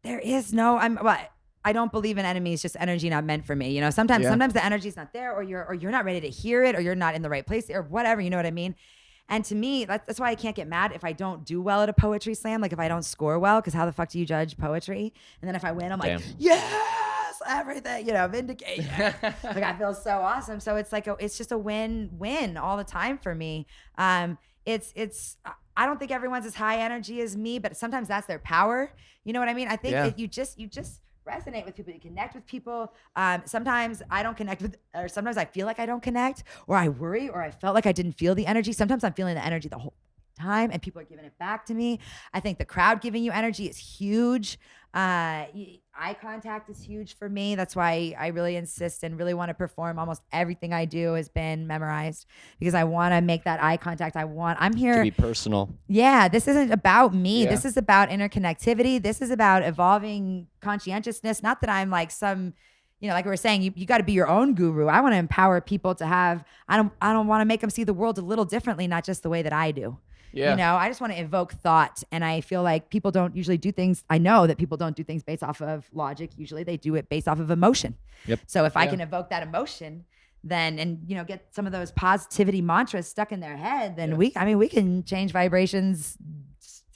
There is no. I don't believe in enemies. Just energy not meant for me. You know, sometimes Yeah. the energy's not there, or you're not ready to hear it, or you're not in the right place, or whatever. You know what I mean? And to me, that's why I can't get mad if I don't do well at a poetry slam. Like if I don't score well, because how the fuck do you judge poetry? And then if I win, I'm like, Damn. yes, everything. You know, vindication. Like I feel so awesome. So it's like it's just a win-win all the time for me. It's I don't think everyone's as high energy as me, but sometimes that's their power. You know what I mean? I think Yeah. that you just resonate with people. You connect with people. Sometimes I don't connect with, or sometimes I feel like I don't connect, or I worry, or I felt like I didn't feel the energy. Sometimes I'm feeling the energy the whole time, and people are giving it back to me. I think the crowd giving you energy is huge. Eye contact is huge for me. That's why I really insist and really want to perform. Almost everything I do has been memorized because I want to make that eye contact. I'm here. To be personal. Yeah, this isn't about me. Yeah. This is about interconnectivity. This is about evolving conscientiousness. Not that I'm like some, like we were saying, you got to be your own guru. I want to empower people to have, I don't want to make them see the world a little differently, not just the way that I do. Yeah. I just want to evoke thought. And I feel like people don't usually do things. I know that people don't do things based off of logic. Usually they do it based off of emotion. Yep. So if I Yeah. can evoke that emotion, then, and get some of those positivity mantras stuck in their head, then we can change vibrations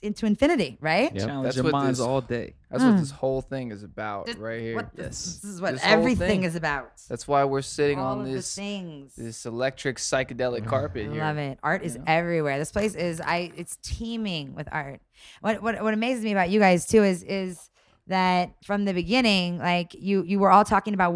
into infinity, right? Yep. Challenge That's your what minds this- all day. That's what this whole thing is about, This- right here. This is what This whole everything thing. is about. That's why we're sitting All on of this the things. this electric psychedelic carpet I here. love it. Art is everywhere. This place is it's teeming with art. What amazes me about you guys too is that from the beginning, like you were all talking about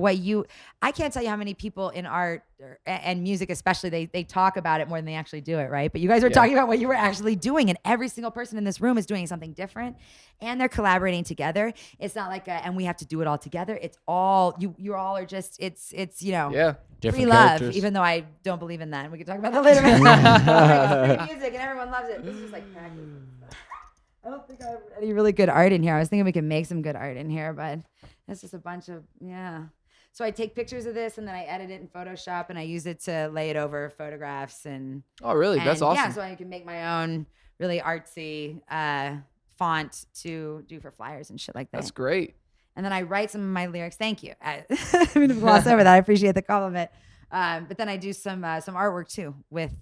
I can't tell you how many people in art and music especially, they talk about it more than they actually do it, right? But you guys were talking about what you were actually doing, and every single person in this room is doing something different, and they're collaborating together. It's not like and we have to do it all together. It's all you all are just it's Yeah. Different free love, characters. even though I don't believe in that. We can talk about that later. Like, it's free music and everyone loves it. This is just like practice. I don't think I have any really good art in here. I was thinking we could make some good art in here, but it's just a bunch of So I take pictures of this and then I edit it in Photoshop and I use it to lay it over photographs and Oh, really? That's and, awesome. Yeah, so I can make my own really artsy font to do for flyers and shit like that. That's great. And then I write some of my lyrics. Thank you. I didn't gloss over that. I appreciate the compliment. But then I do some artwork too with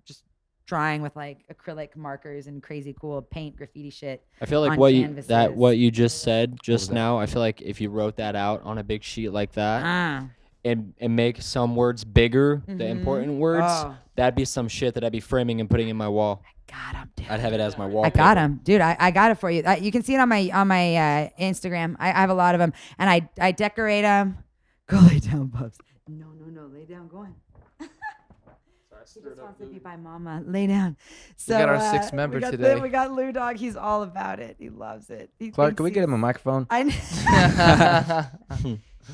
just drawing with like acrylic markers and crazy cool paint graffiti shit. I feel like on what canvases. you just said just now, I feel like if you wrote that out on a big sheet like that and make some words bigger, the important words, Oh. that'd be some shit that I'd be framing and putting in my wall. Got him, dude. I'd have it as my wall. I got him, dude. I got it for you. You can see it on my Instagram. I have a lot of them, and I decorate them. Go lay down, Bubs. No, lay down. Go on. He just wants to be by mama. Lay down. So got our sixth member today. We got Lou Dog. He's all about it. He loves it. Clark, can we get him a microphone?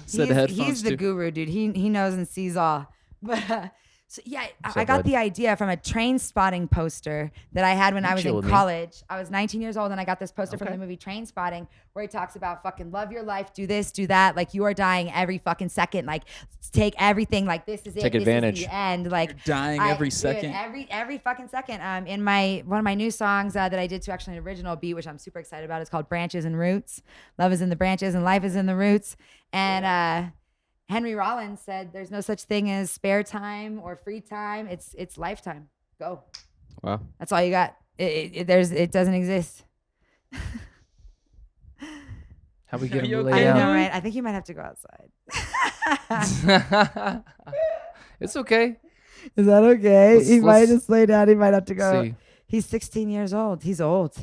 Said the headphones he's the too. guru, dude. He knows and sees all. But so yeah, I up, got bud? the idea from a train spotting poster that I had when I was chill in with me. college. I was 19 years old and I got this poster from Okay. the movie Train Spotting where he talks about fucking love your life, do this, do that. Like you are dying every fucking second. Like take everything. Like this is it. Take This advantage. is the end. Like You're dying every second. Every fucking second. In my one of my new songs that I did to actually an original beat, which I'm super excited about, is called Branches and Roots. Love is in the branches and life is in the roots. And Henry Rollins said, "There's no such thing as spare time or free time. It's lifetime. Go. Wow. That's all you got. It doesn't exist." How we get you him to okay? lay I know, down? right? I think you might have to go outside. It's okay. Is that okay? Let's- He might let's- just lay down. He might have to go. See. He's 16 years old. He's old.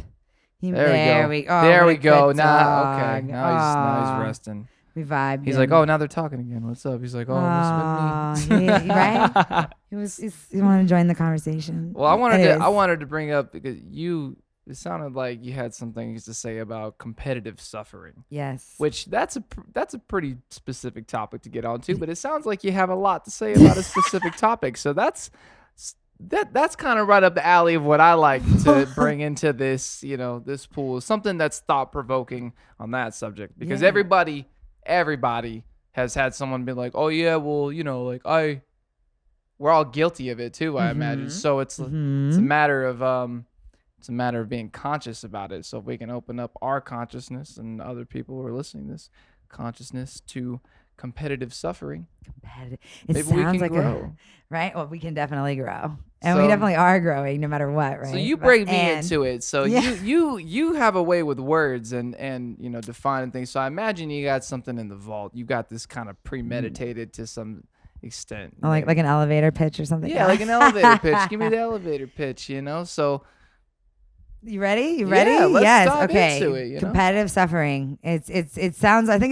There we go. oh, there what we a go. good Now, okay. dog. Now Aw, he's resting. We vibe. He's like, oh, now they're talking again. What's up? He's like, oh, what's with me? Right? He wanted to join the conversation. Well, I Anyways. wanted to bring up because it sounded like you had some things to say about competitive suffering, Yes. which that's a pretty specific topic to get onto. But it sounds like you have a lot to say about a specific topic. So that's kind of right up the alley of what I like to bring into this, this pool, something that's thought provoking on that subject, because Yeah. everybody has had someone be like, oh yeah, well, we're all guilty of it too, I imagine. So it's a matter of being conscious about it. So if we can open up our consciousness and other people who are listening to this consciousness to competitive suffering, Competitive. maybe It we sounds can like grow. right. Well, we can definitely grow, and we So- definitely are growing, no matter what. Right. So you But- bring me and- into it. So Yeah. you have a way with words and defining things. So I imagine you got something in the vault. You got this kind of premeditated to some extent. Oh, like an elevator pitch or something. yeah, like an elevator pitch. Give me the elevator pitch. So You ready? You Yeah, ready? let's yes. dive Okay. into it, Competitive suffering. I think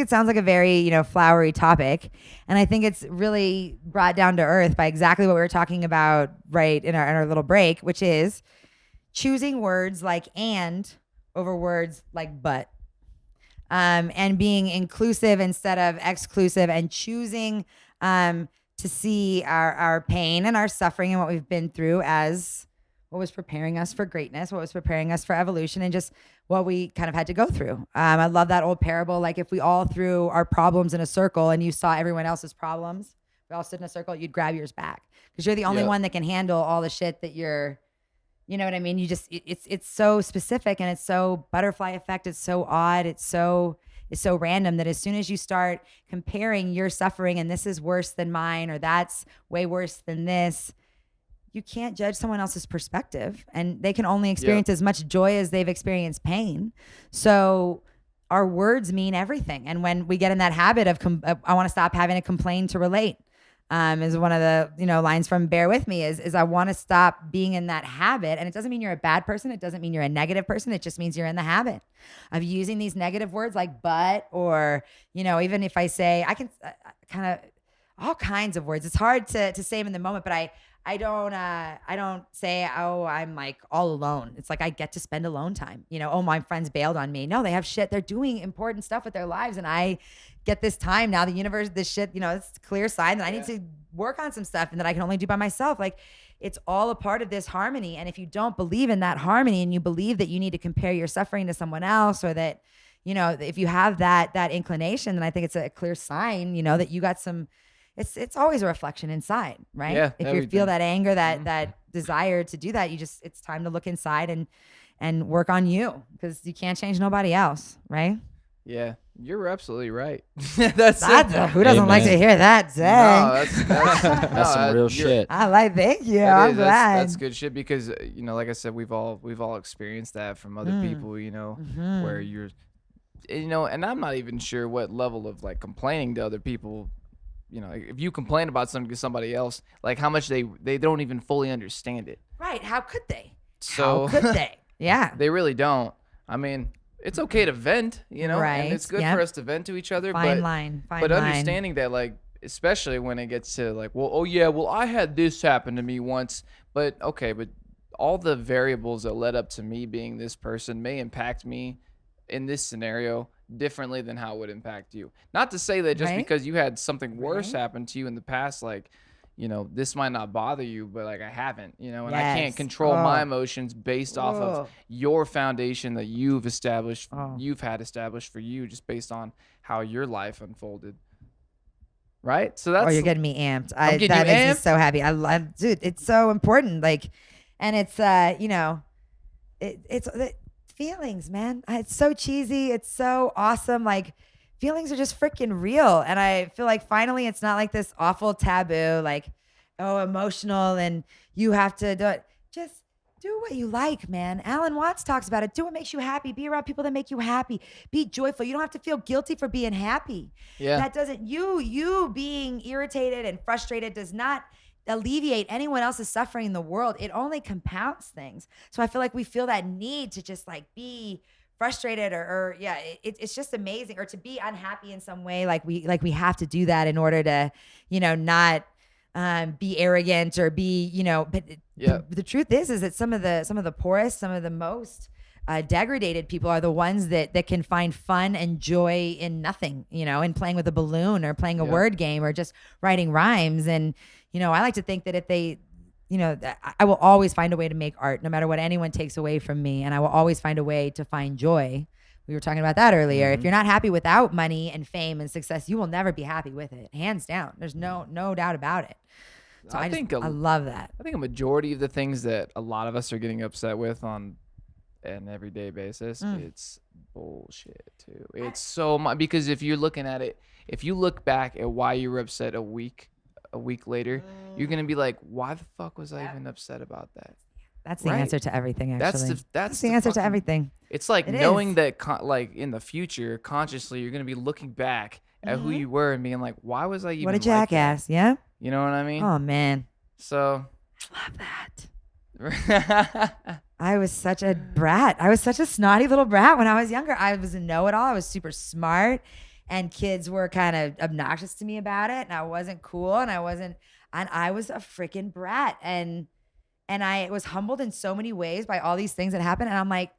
it sounds like a very, flowery topic. And I think it's really brought down to earth by exactly what we were talking about right in our little break, which is choosing words like and over words like but. And being inclusive instead of exclusive, and choosing to see our pain and our suffering and what we've been through as what was preparing us for greatness, what was preparing us for evolution, and just what we kind of had to go through. I love that old parable. Like if we all threw our problems in a circle and you saw everyone else's problems, we all stood in a circle, you'd grab yours back because you're the only Yep. one that can handle all the shit that you know what I mean? You just, it's so specific and it's so butterfly effect. It's so odd. It's so random that as soon as you start comparing your suffering and this is worse than mine or that's way worse than this, you can't judge someone else's perspective, and they can only experience as much joy as they've experienced pain. So our words mean everything. And when we get in that habit of, I want to stop having to complain to relate, is one of the, lines from Bear With Me is I want to stop being in that habit. And it doesn't mean you're a bad person. It doesn't mean you're a negative person. It just means you're in the habit of using these negative words like but, or, even if I say, I can kind of all kinds of words. It's hard to say them in the moment, but I don't say, oh, I'm like all alone. It's like I get to spend alone time. Oh, my friends bailed on me. No, they have shit. They're doing important stuff with their lives. And I get this time now, the universe, this shit, it's a clear sign that I need to work on some stuff and that I can only do by myself. Like it's all a part of this harmony. And if you don't believe in that harmony and you believe that you need to compare your suffering to someone else, or that, if you have that inclination, then I think it's a clear sign, that you got some. It's always a reflection inside, right? Yeah, if you everything. feel that anger, that desire to do that, it's time to look inside and work on you, because you can't change nobody else, right? yeah, you're absolutely right. Who doesn't like to Amen. hear that? Dang. No, That's some real shit. I like. Thank you. That I'm is, glad. that's good shit, because like I said, we've all experienced that from other people, where you're, and I'm not even sure what level of like complaining to other people. If you complain about something to somebody else, like how much they don't even fully understand it. Right? How could they? So How could they? Yeah. they really don't. I mean, it's okay to vent, Right, and it's good yep. for us to vent to each other. Fine but line. but understanding that, like, especially when it gets to like, well, oh yeah, well I had this happen to me once, but okay, but all the variables that led up to me being this person may impact me in this scenario differently than how it would impact you. Not to say that just Right? because you had something worse Right? happen to you in the past, like, you know, this might not bother you, but like I haven't, you know, and I can't Yes. control my Oh. emotions based off Oh. of your foundation that you've established, Oh. you've had established for you, just based on how your life unfolded. Right? So that's Oh, you're getting me amped. getting That you makes me amped? so happy. I love, dude. It's so important. Like, and it's you know, it's the feelings, man. It's so cheesy. It's so awesome. Like, feelings are just freaking real, and I feel like finally it's not like this awful taboo, like, oh, emotional, and you have to do it. Just do what you like, man. Alan Watts talks about it. Do what makes you happy. Be around people that make you happy. Be joyful. You don't have to feel guilty for being happy. Yeah. That doesn't, you being irritated and frustrated does not alleviate anyone else's suffering in the world. It only compounds things. So I feel like we feel that need to just like be frustrated or yeah, it's just amazing. Or to be unhappy in some way. Like we have to do that in order to, you know, not be arrogant or be, you know, but Yeah. the truth is that some of the poorest, some of the most degraded people are the ones that can find fun and joy in nothing, you know, in playing with a balloon or playing a word game or just writing rhymes. And, you know, I like to think that if they, you know, I will always find a way to make art no matter what anyone takes away from me. And I will always find a way to find joy. We were talking about that earlier. If you're not happy without money and fame and success, you will never be happy with it. Hands down. There's no doubt about it. So I love that. I think a majority of the things that a lot of us are getting upset with on an everyday basis, it's bullshit too. It's so much, because if you're looking at it, if you look back at why you were upset a week later, you're gonna be like, why the fuck was I even upset about that? That's the Right. answer to everything, actually. That's the answer to everything. It's like It knowing is. that like in the future, consciously, you're gonna be looking back at who you were and being like, why was I even What a like that? jackass, yeah? You know what I mean? Oh, man. So Love that. I was such a brat. I was such a snotty little brat when I was younger. I was a know-it-all. I was super smart, and kids were kind of obnoxious to me about it, and I wasn't cool, and I was a freaking brat, and I was humbled in so many ways by all these things that happened, and I'm like,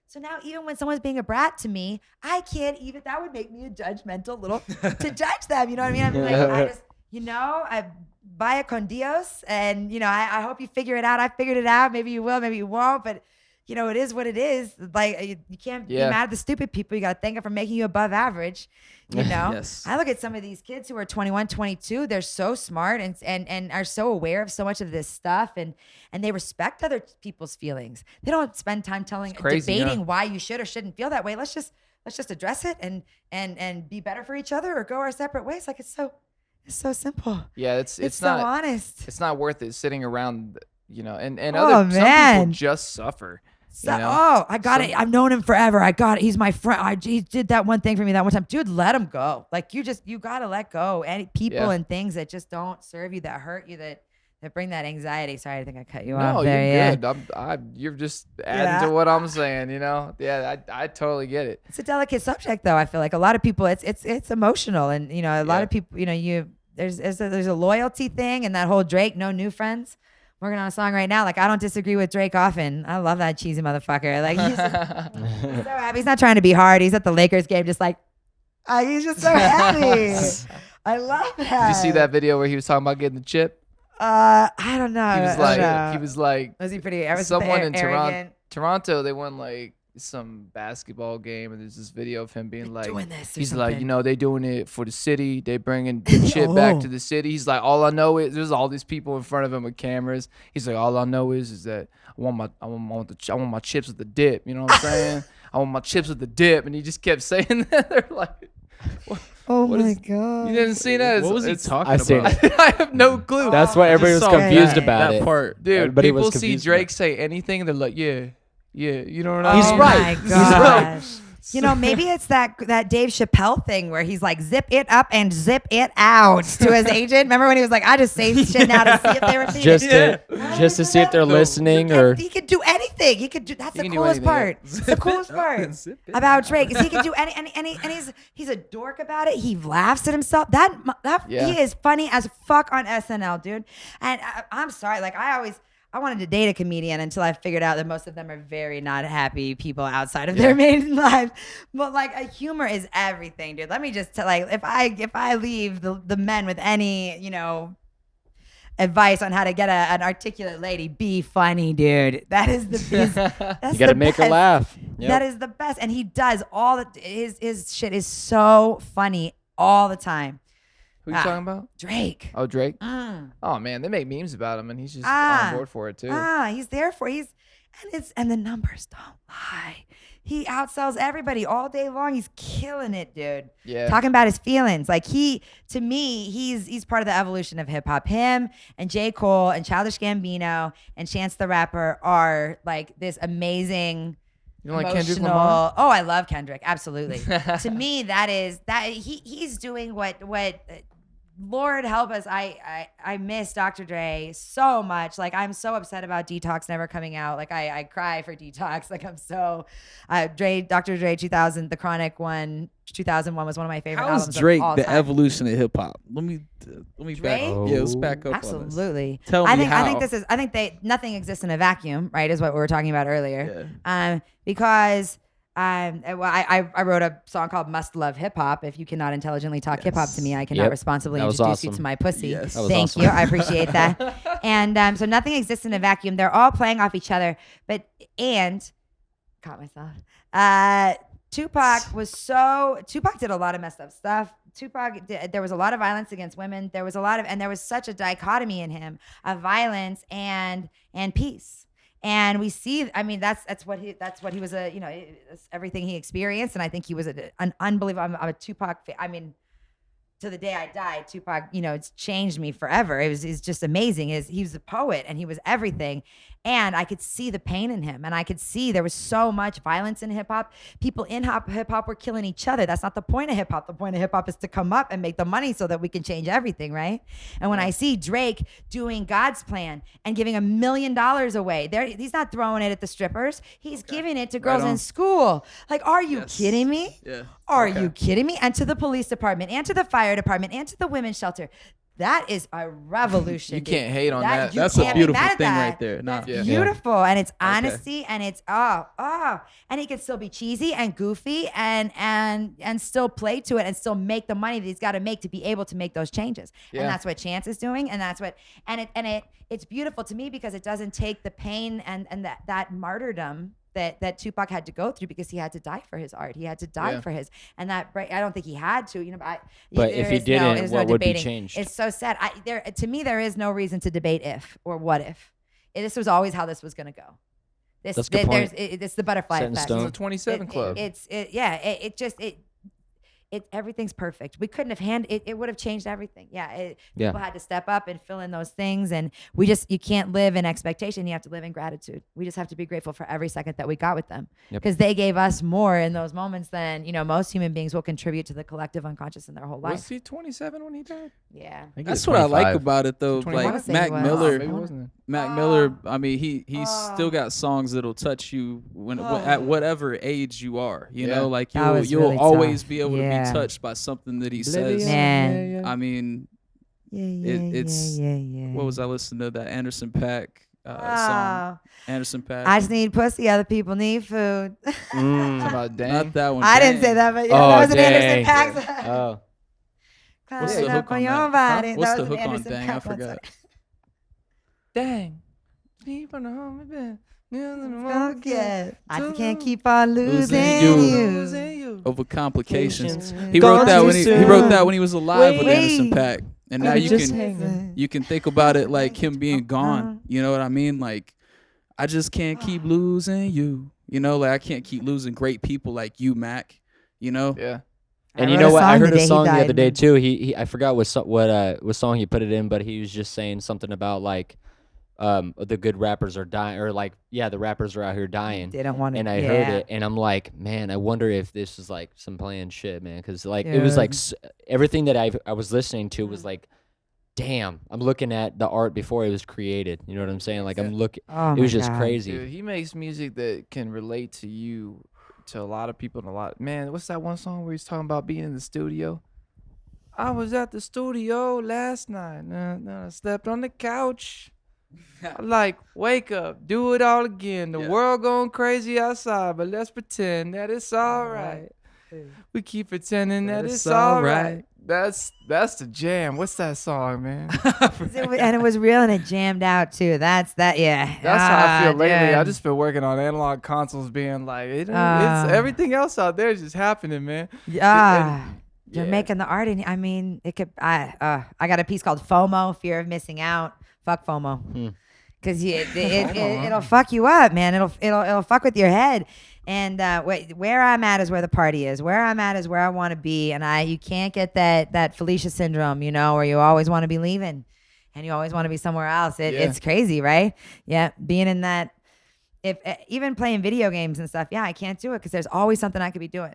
so now even when someone's being a brat to me, I can't even, that would make me a judgmental little, to judge them, you know what I mean? I'm like, I just, you know, I vaya con Dios, and, you know, I hope you figure it out. I figured it out. Maybe you will, maybe you won't, but, you know, it is what it is. Like, you can't be mad at the stupid people. You got to thank them for making you above average, you know? Yes. I look at some of these kids who are 21, 22. They're so smart and are so aware of so much of this stuff, and they respect other people's feelings. They don't spend time debating why you should or shouldn't feel that way. Let's just address it and be better for each other or go our separate ways. Like, it's so simple. yeah, it's so not honest. It's not worth it sitting around, you know, and Oh, some man. people just suffer. So, You know? oh, I got it. I've known him forever. I got it. He's my friend. He did that one thing for me that one time. Dude, let him go. Like, you got to let go. Any people and things that just don't serve you, that hurt you, that bring that anxiety. Sorry, I think I cut you off No, there. you're good. You're just adding to what I'm saying, you know? Yeah, I totally get it. It's a delicate subject, though. I feel like a lot of people, it's emotional, and you know, a lot of people, you know, there's a loyalty thing, and that whole Drake, no new friends. Working on a song right now. Like, I don't disagree with Drake often. I love that cheesy motherfucker. Like, he's so happy. He's not trying to be hard. He's at the Lakers game, just like, he's just so happy. I love that. Did you see that video where he was talking about getting the chip? I don't know. He was like, was he pretty? Was someone in arrogant? Toronto, they won like some basketball game, and there's this video of him being like, doing this or he's like, something. you know, they doing it for the city. They bringing the chip back to the city. He's like, all I know is there's all these people in front of him with cameras. He's like, all I know is that I want my chips with the dip. You know what I'm saying? I want my chips with the dip. And he just kept saying that. They're like, Oh what my is- god! you didn't see that? What was he talking I seen about? it. I have no clue. That's why everybody was just saw confused that- about that it. part. Dude, Everybody was people see confused Drake about say anything, they're like, yeah, you know what I He's mean? Oh right. my He's right. gosh. You know, maybe it's that Dave Chappelle thing where he's like, zip it up and zip it out to his agent. Remember when he was like, I just say shit now to see if they repeat Just it. to see if they're listening, or He could do anything. He could do. That's He the can do coolest anything, part. yeah. The coolest part Zip it about Drake is he can do any and he's a dork about it. He laughs at himself. That Yeah. he is funny as fuck on SNL, dude. And I'm sorry, like I I wanted to date a comedian until I figured out that most of them are very not happy people outside of their main lives. But like, a humor is everything, dude. Let me just tell, like, if I leave the men with any, you know, advice on how to get an articulate lady, be funny, dude. That is the that's You got to the make her best. laugh. Yep. That is the best, and he does all the his shit is so funny all the time. Who you talking about? Drake. Oh, Drake. Mm. Oh man, they make memes about him, and he's just on board for it too. He's there for and the numbers don't lie. He outsells everybody all day long. He's killing it, dude. Yeah. Talking about his feelings. Like to me, he's part of the evolution of hip hop. Him and J. Cole and Childish Gambino and Chance the Rapper are like this amazing. You don't like Kendrick emotional- Lamar? Oh, I love Kendrick. Absolutely. To me, he's doing what Lord help us. I miss Dr. Dre so much. Like, I'm so upset about Detox never coming out. Like, I cry for Detox. Like, I'm so Dr. Dre 2000, the Chronic one, 2001 was one of my favorite How is albums. Drake of all the time. evolution of hip hop? Let me Drake? back. Yeah, let's back up. Absolutely. On this. Tell me I think nothing exists in a vacuum, right? Is what we were talking about earlier. Yeah. Because I wrote a song called "Must Love Hip Hop." If you cannot intelligently talk hip hop to me, I cannot Yep. responsibly That was introduce you awesome. to my pussy. Yes. That was Thank awesome. you. I appreciate that. And so nothing exists in a vacuum. They're all playing off each other. Caught myself. Tupac did a lot of messed up stuff. There was a lot of violence against women. There was such a dichotomy in him of violence and peace. And we see, I mean, that's what he was it's everything he experienced. And I think he was an unbelievable, I'm a Tupac fan. I mean, to the day I died, Tupac, it's changed me forever. It's just amazing. He was a poet and he was everything. And I could see the pain in him. And I could see there was so much violence in hip hop. People in hip hop were killing each other. That's not the point of hip hop. The point of hip hop is to come up and make the money so that we can change everything, right? And when I see Drake doing God's plan and giving $1 million away, he's not throwing it at the strippers. He's giving it to girls in school. Like, are you kidding me? Yeah. Are you kidding me? And to the police department and to the fire department and to the women's shelter. That is a revolution. You dude. can't hate on that. You That's a can't be beautiful mad at thing that. right there. Nah. That's Yeah. beautiful. And it's honesty and it's and he can still be cheesy and goofy and still play to it and still make the money that he's got to make to be able to make those changes. Yeah. And that's what Chance is doing. And that's what it's beautiful to me because it doesn't take the pain and that martyrdom that Tupac had to go through because he had to die for his art. He had to die for his, and I don't think he had to, But if he didn't, what would be changed? It's so sad. To me, there is no reason to debate if or what if. This was always how this was going to go. That's a good point. It's the butterfly Set in effect. stone. It's a 27 club. Everything's perfect. We couldn't have it would have changed everything. Yeah. People had to step up and fill in those things. And you can't live in expectation. You have to live in gratitude. We just have to be grateful for every second that we got with them. Because they gave us more in those moments than, most human beings will contribute to the collective unconscious in their whole life. Was he 27 when he died? Yeah. I think That's it's what I like 25. about it though. 21? Like Say Mac he was. Miller. Maybe wasn't. Mac Miller, I mean, he's still got songs that'll touch you at whatever age you are. You know, like That was you'll really always tough. be able to Yeah. be touched by something that he says. Man. I mean, it's what was I listening to that Anderson .Paak song? Anderson .Paak. I just need pussy. Other people need food. Talking about dang. Not that one. I didn't say Dang. that, but Oh, that was an dang. Anderson Paak. Oh, What's the Climbing hook up on on your that? body. What's That the was an hook on Anderson Dang? I Paak one forgot. song. Dang. People know me better. I just can't keep on losing Losing you. Over complications. He Gone wrote that too when he soon. wrote that when he was alive with Wait. Anderson .Paak, and now I'm you can think about it like him being gone. You know what I mean? Like, I just can't keep losing you. Like I can't keep losing great people like you, Mac. Yeah. and I you wrote know a what? I song heard the day a he song the died, other day man. too. He I forgot what song he put it in, but he was just saying something about like the good rappers are dying, or like the rappers are out here dying. They don't want to. And I heard it, and I'm like, man, I wonder if this is like some planned shit, man, because like it was like everything that I was listening to was like, damn, I'm looking at the art before it was created. You know what I'm saying? Like I'm looking. Oh It was my just God. crazy. Dude, he makes music that can relate to you, to a lot of people, and a lot. Man, what's that one song where he's talking about being in the studio? I was at the studio last night. I slept on the couch. I'm like, wake up, do it all again. The world going crazy outside, but let's pretend that it's all right. We keep pretending that it's all right. That's the jam. What's that song, man? And it was real and it jammed out too. That's how I feel lately. I dude. just been working on analog consoles, being like, it's everything else out there is just happening, man. You're making the art, and I mean, it could. I got a piece called FOMO, fear of missing out. Fuck FOMO, because it'll fuck you up, man. It'll fuck with your head. And where I'm at is where the party is. Where I'm at is where I want to be, and you can't get that Felicia syndrome, where you always want to be leaving, and you always want to be somewhere else. It's crazy, right? Yeah, being in that. If even playing video games and stuff, I can't do it because there's always something I could be doing.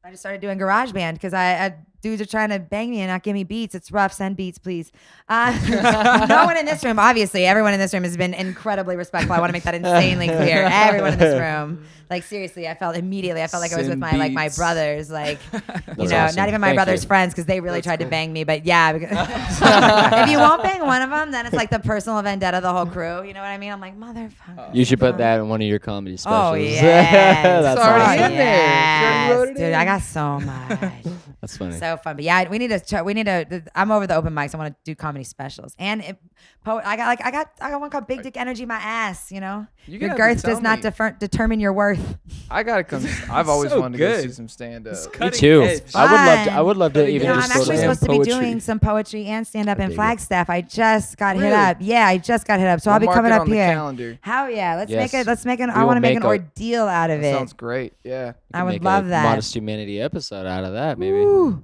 I just started doing GarageBand because I dudes are trying to bang me and not give me beats. It's rough. Send beats, please. No one in this room, obviously, everyone in this room has been incredibly respectful. I want to make that insanely clear. Everyone in this room, like seriously, I felt like I was with my brothers, like awesome. not even my Thank brother's you. friends because they really tried to bang me. But if you won't bang one of them, then it's like the personal vendetta of the whole crew. You know what I mean? I'm like, motherfucker. You should put that in one of your comedy specials. Oh yeah, That's already awesome. in there. Yes, Sure wrote it dude, in. I got so much. That's funny. So fun, but we need to. I'm over the open mics. I want to do comedy specials, and I got one called Big Dick Energy. My ass, You your gotta girth tell does not me. determine your worth. I gotta come. I've always So wanted to go good. see some stand up. Me too. edge. I would love to Cutting even edge. I'm just go actually to supposed to be poetry. doing some poetry and stand up in dig it. Flagstaff. I just got hit Really? up. Yeah, I just got hit up. So We'll I'll be mark coming it up on the here. calendar. Hell yeah, let's Yes. make an. We I will want to make make an a- ordeal out of That it. sounds great. Yeah. I would Make love a that. Modest Humanity episode out of that, maybe. Ooh.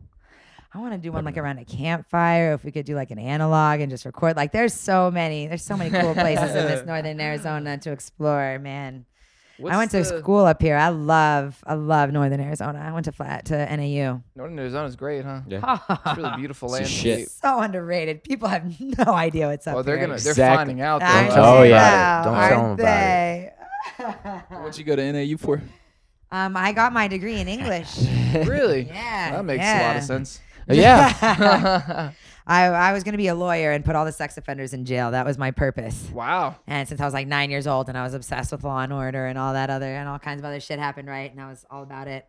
I want to do one like around a campfire. If we could do like an analog and just record, like there's so many cool places in this northern Arizona to explore, man. I went to school up here. I love northern Arizona. I went to NAU. Northern Arizona's great, huh? Yeah. It's really beautiful It's a landscape. shit. So underrated. People have no idea what's up Well, they're here. they're Exactly. finding out. Though, Aren't huh? Oh, they, yeah. though? Don't tell 'em Aren't about they? What'd you go to NAU for? I got my degree in English. Really? Yeah. That makes a lot of sense. Yeah. I was going to be a lawyer and put all the sex offenders in jail. That was my purpose. Wow. And since I was like 9 years old and I was obsessed with Law and Order and all kinds of other shit happened, right? And I was all about it.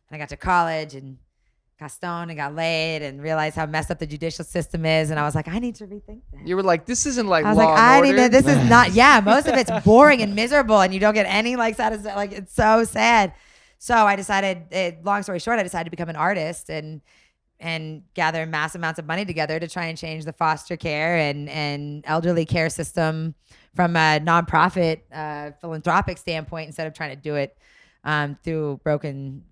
And I got to college and got stoned and got laid and realized how messed up the judicial system is. And I was like, I need to rethink that. You were like, this isn't like I was Law like, and I Order. need to, this is not, most of it's boring and miserable and you don't get any like satisfaction. Like, it's so sad. So I decided, long story short, I decided to become an artist and gather mass amounts of money together to try and change the foster care and elderly care system from a nonprofit philanthropic standpoint instead of trying to do it through broken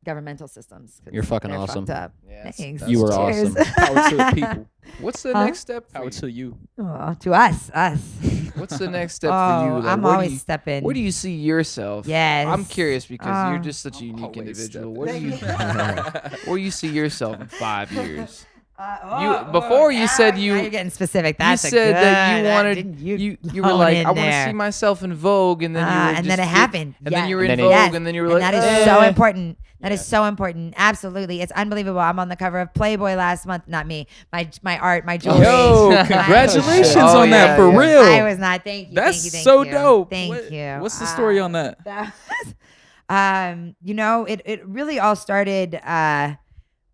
governmental systems. 'cause You're fucking they're awesome. fucked up. Yeah, Thanks. You were Cheers. awesome. Power to the people. What's the Huh? next step for Power you? to you. Oh, to us. What's the next step Oh, for you? Like, I'm where do always you- stepping. Where do you see yourself? Yes. I'm curious because you're Oh. just such a unique always individual. stepping. Where do you see yourself in 5 years? Before you said you- you're getting specific. That's you said that you good- wanted didn't you were hone like, in I want to there. see myself in Vogue, and then you were and just then it happened. and then you were And in then Vogue, it- Yes. and then you were And like, that is so "Eh." important. That is so important. Absolutely. It's unbelievable. I'm on the cover of Playboy last month. Not me. My art, my jewelry. Yo, My- congratulations Oh, on yeah, that for yeah. real. I was not. Thank you. That's thank you, thank so you. dope. Thank you. What's the story on that? It really all started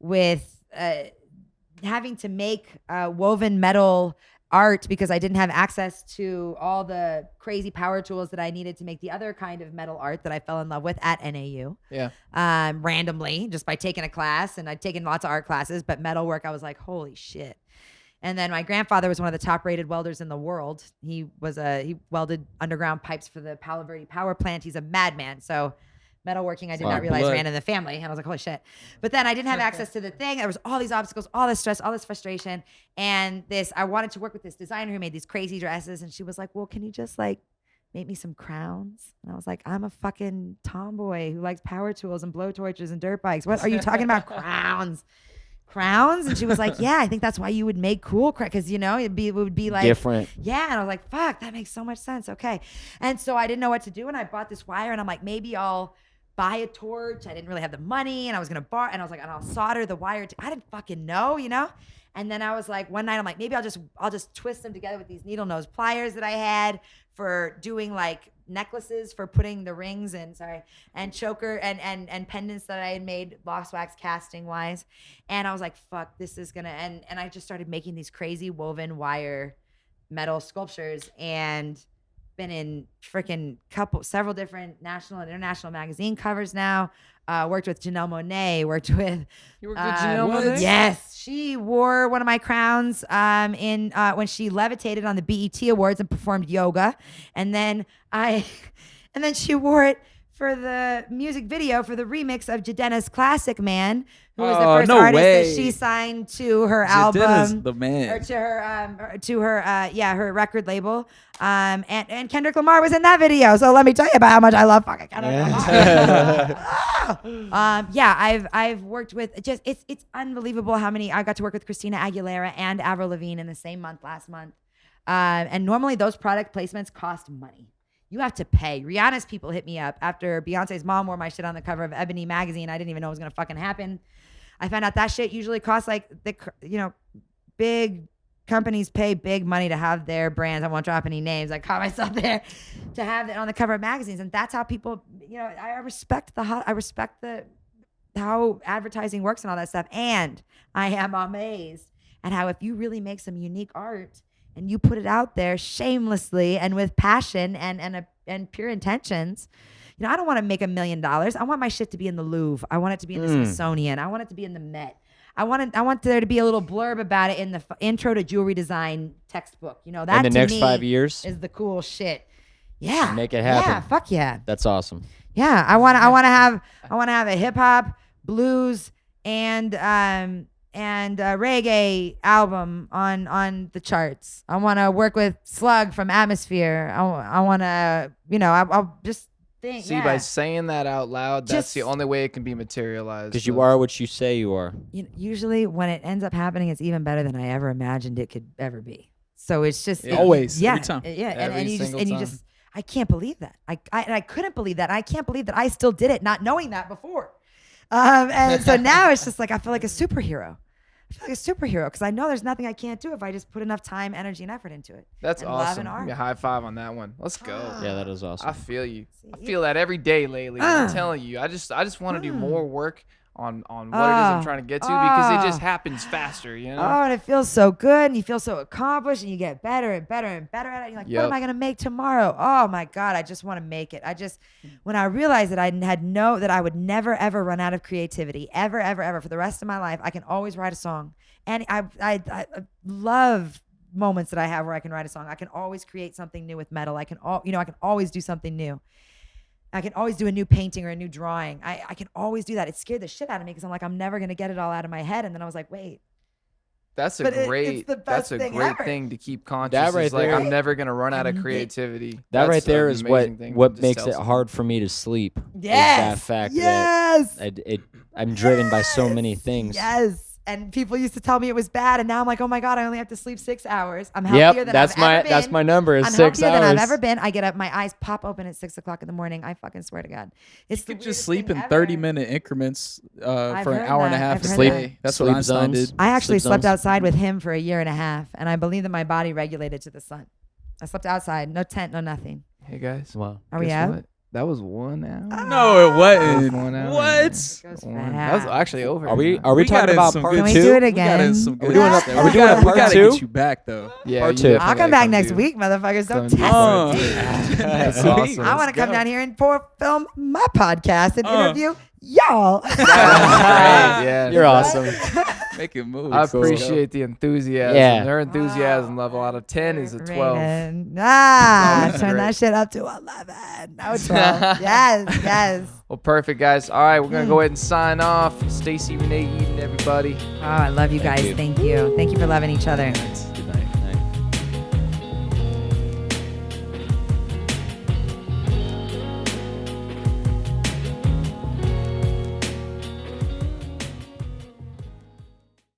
with having to make woven metal art because I didn't have access to all the crazy power tools that I needed to make the other kind of metal art that I fell in love with at NAU. Yeah. Randomly, just by taking a class, and I'd taken lots of art classes, but metalwork, I was like, holy shit. And then my grandfather was one of the top rated welders in the world. He welded underground pipes for the Palo Verde power plant. He's a madman. So metalworking, I did not realize ran in the family. And I was like, holy shit. But then I didn't have access to the thing. There was all these obstacles, all this stress, all this frustration. And I wanted to work with this designer who made these crazy dresses. And she was like, well, can you just like make me some crowns? And I was like, I'm a fucking tomboy who likes power tools and blowtorches and dirt bikes. What are you talking about? Crowns? And she was like, yeah, I think that's why you would make cool crowns. Because, it would be like Different. Yeah. And I was like, fuck, that makes so much sense. Okay. And so I didn't know what to do. And I bought this wire and I'm like, maybe I'll buy a torch. I didn't really have the money, and I was gonna and I was like, and I'll solder the wire. I didn't fucking know, you know. And then I was like, one night I'm like, maybe I'll just twist them together with these needle nose pliers that I had for doing like necklaces for putting the rings in, and choker and pendants that I had made lost wax casting wise. And I was like, fuck, this is gonna, and I just started making these crazy woven wire metal sculptures, and been in several different national and international magazine covers now. Worked with Janelle Monáe, worked with You worked with Janelle Monáe? Yes, she wore one of my crowns when she levitated on the BET Awards and performed yoga, and then she wore it for the music video for the remix of Jadena's Classic Man, who was the first no artist way. that she signed to her Jadena's album, the man. or to her record label. And Kendrick Lamar was in that video. So let me tell you about how much I love fucking Kendrick Lamar. I've worked with it's unbelievable how many. I got to work with Christina Aguilera and Avril Lavigne in the same month last month. And normally those product placements cost money. You have to pay. Rihanna's people hit me up after Beyonce's mom wore my shit on the cover of Ebony magazine. I didn't even know it was gonna fucking happen. I found out that shit usually costs like big companies pay big money to have their brands. I won't drop any names. I caught myself there to have it on the cover of magazines, and that's how people. I respect how advertising works and all that stuff. And I am amazed at how if you really make some unique art and you put it out there shamelessly and with passion and pure intentions. I don't want to make $1 million. I want my shit to be in the Louvre. I want it to be in the Smithsonian. I want it to be in the Met. I want there to be a little blurb about it in the intro to jewelry design textbook. That in the to next me 5 years is the cool shit. Yeah, make it happen. Yeah, fuck yeah. That's awesome. Yeah, I want to have a hip hop, blues, and reggae album on the charts. I want to work with Slug from Atmosphere. I want to, I'll just think. See, by saying that out loud, that's Just- the only way it can be materialized. Because you are what you say you are. Usually when it ends up happening, it's even better than I ever imagined it could ever be. So it's just Always, yeah, every time. yeah, Every and you single just I can't believe that. I couldn't believe that. I can't believe that I still did it, not knowing that before. And so now it's just like I feel like a superhero. Because I know there's nothing I can't do if I just put enough time, energy, and effort into it. That's and love awesome. and art. Give me a high five on that one. Let's go. Yeah, that is awesome. I feel you. I feel that every day lately. I'm telling you. I just want to do more work on what it is I'm trying to get to because it just happens faster, Oh, and it feels so good, and you feel so accomplished, and you get better and better and better at it. You're like, what am I gonna make tomorrow? Oh my God, I just want to make it. When I realized that that I would never ever run out of creativity, ever for the rest of my life, I can always write a song, and I love moments that I have where I can write a song. I can always create something new with metal. I can always do something new. I can always do a new painting or a new drawing. I can always do that. It scared the shit out of me because I'm like, I'm never going to get it all out of my head. And then I was like, wait. That's a But great it's the best thing ever. thing to keep conscious. That right It's like there- I'm never going to run out of creativity. That right That's there an is amazing thing what to makes tell it someone. hard for me to sleep. Yes. Is that fact Yes. that I'm driven by so many things. Yes. And people used to tell me it was bad, and now I'm like, oh my God, I only have to sleep 6 hours. I'm healthier than that's I've ever been. that's my number is I'm 6 healthier hours. than I've ever been. I get up, my eyes pop open at 6 o'clock in the morning. I fucking swear to God. It's You the could just weirdest sleep thing in ever. 30-minute increments for an heard hour and a that. half I've a heard day. that. That's what Sleep Einstein zones. did. I actually Sleep slept zones. outside with him for 1.5 years, and I believe that my body regulated to the sun. I slept outside, no tent, no nothing. Hey guys, Wow. Are we guess out? what? That was 1 hour. No, it wasn't. 1 hour. What? Goes That was fast. actually over. Are we We got talking in about some part good- Can we two? do it We got again? in some Are good we doing a- stuff. are we doing a We part gotta two? get you back though. Yeah, Part you two. definitely I'll come gotta back next do. week, motherfuckers. Don't Done. test Oh. me. That's Sweet. awesome. I want to come down here and film my podcast and interview y'all. That's great. Yeah, You're awesome. Making moves. I appreciate the enthusiasm. Yeah. Their enthusiasm level out of 10 is a 12. Turn That's that great. shit up to 11. No 12. Yes. Well, perfect, guys. All right, we're going to go ahead and sign off. Stacy, Renee, Eden, everybody. Oh, I love you guys. you. Thank you. Thank you for loving each other.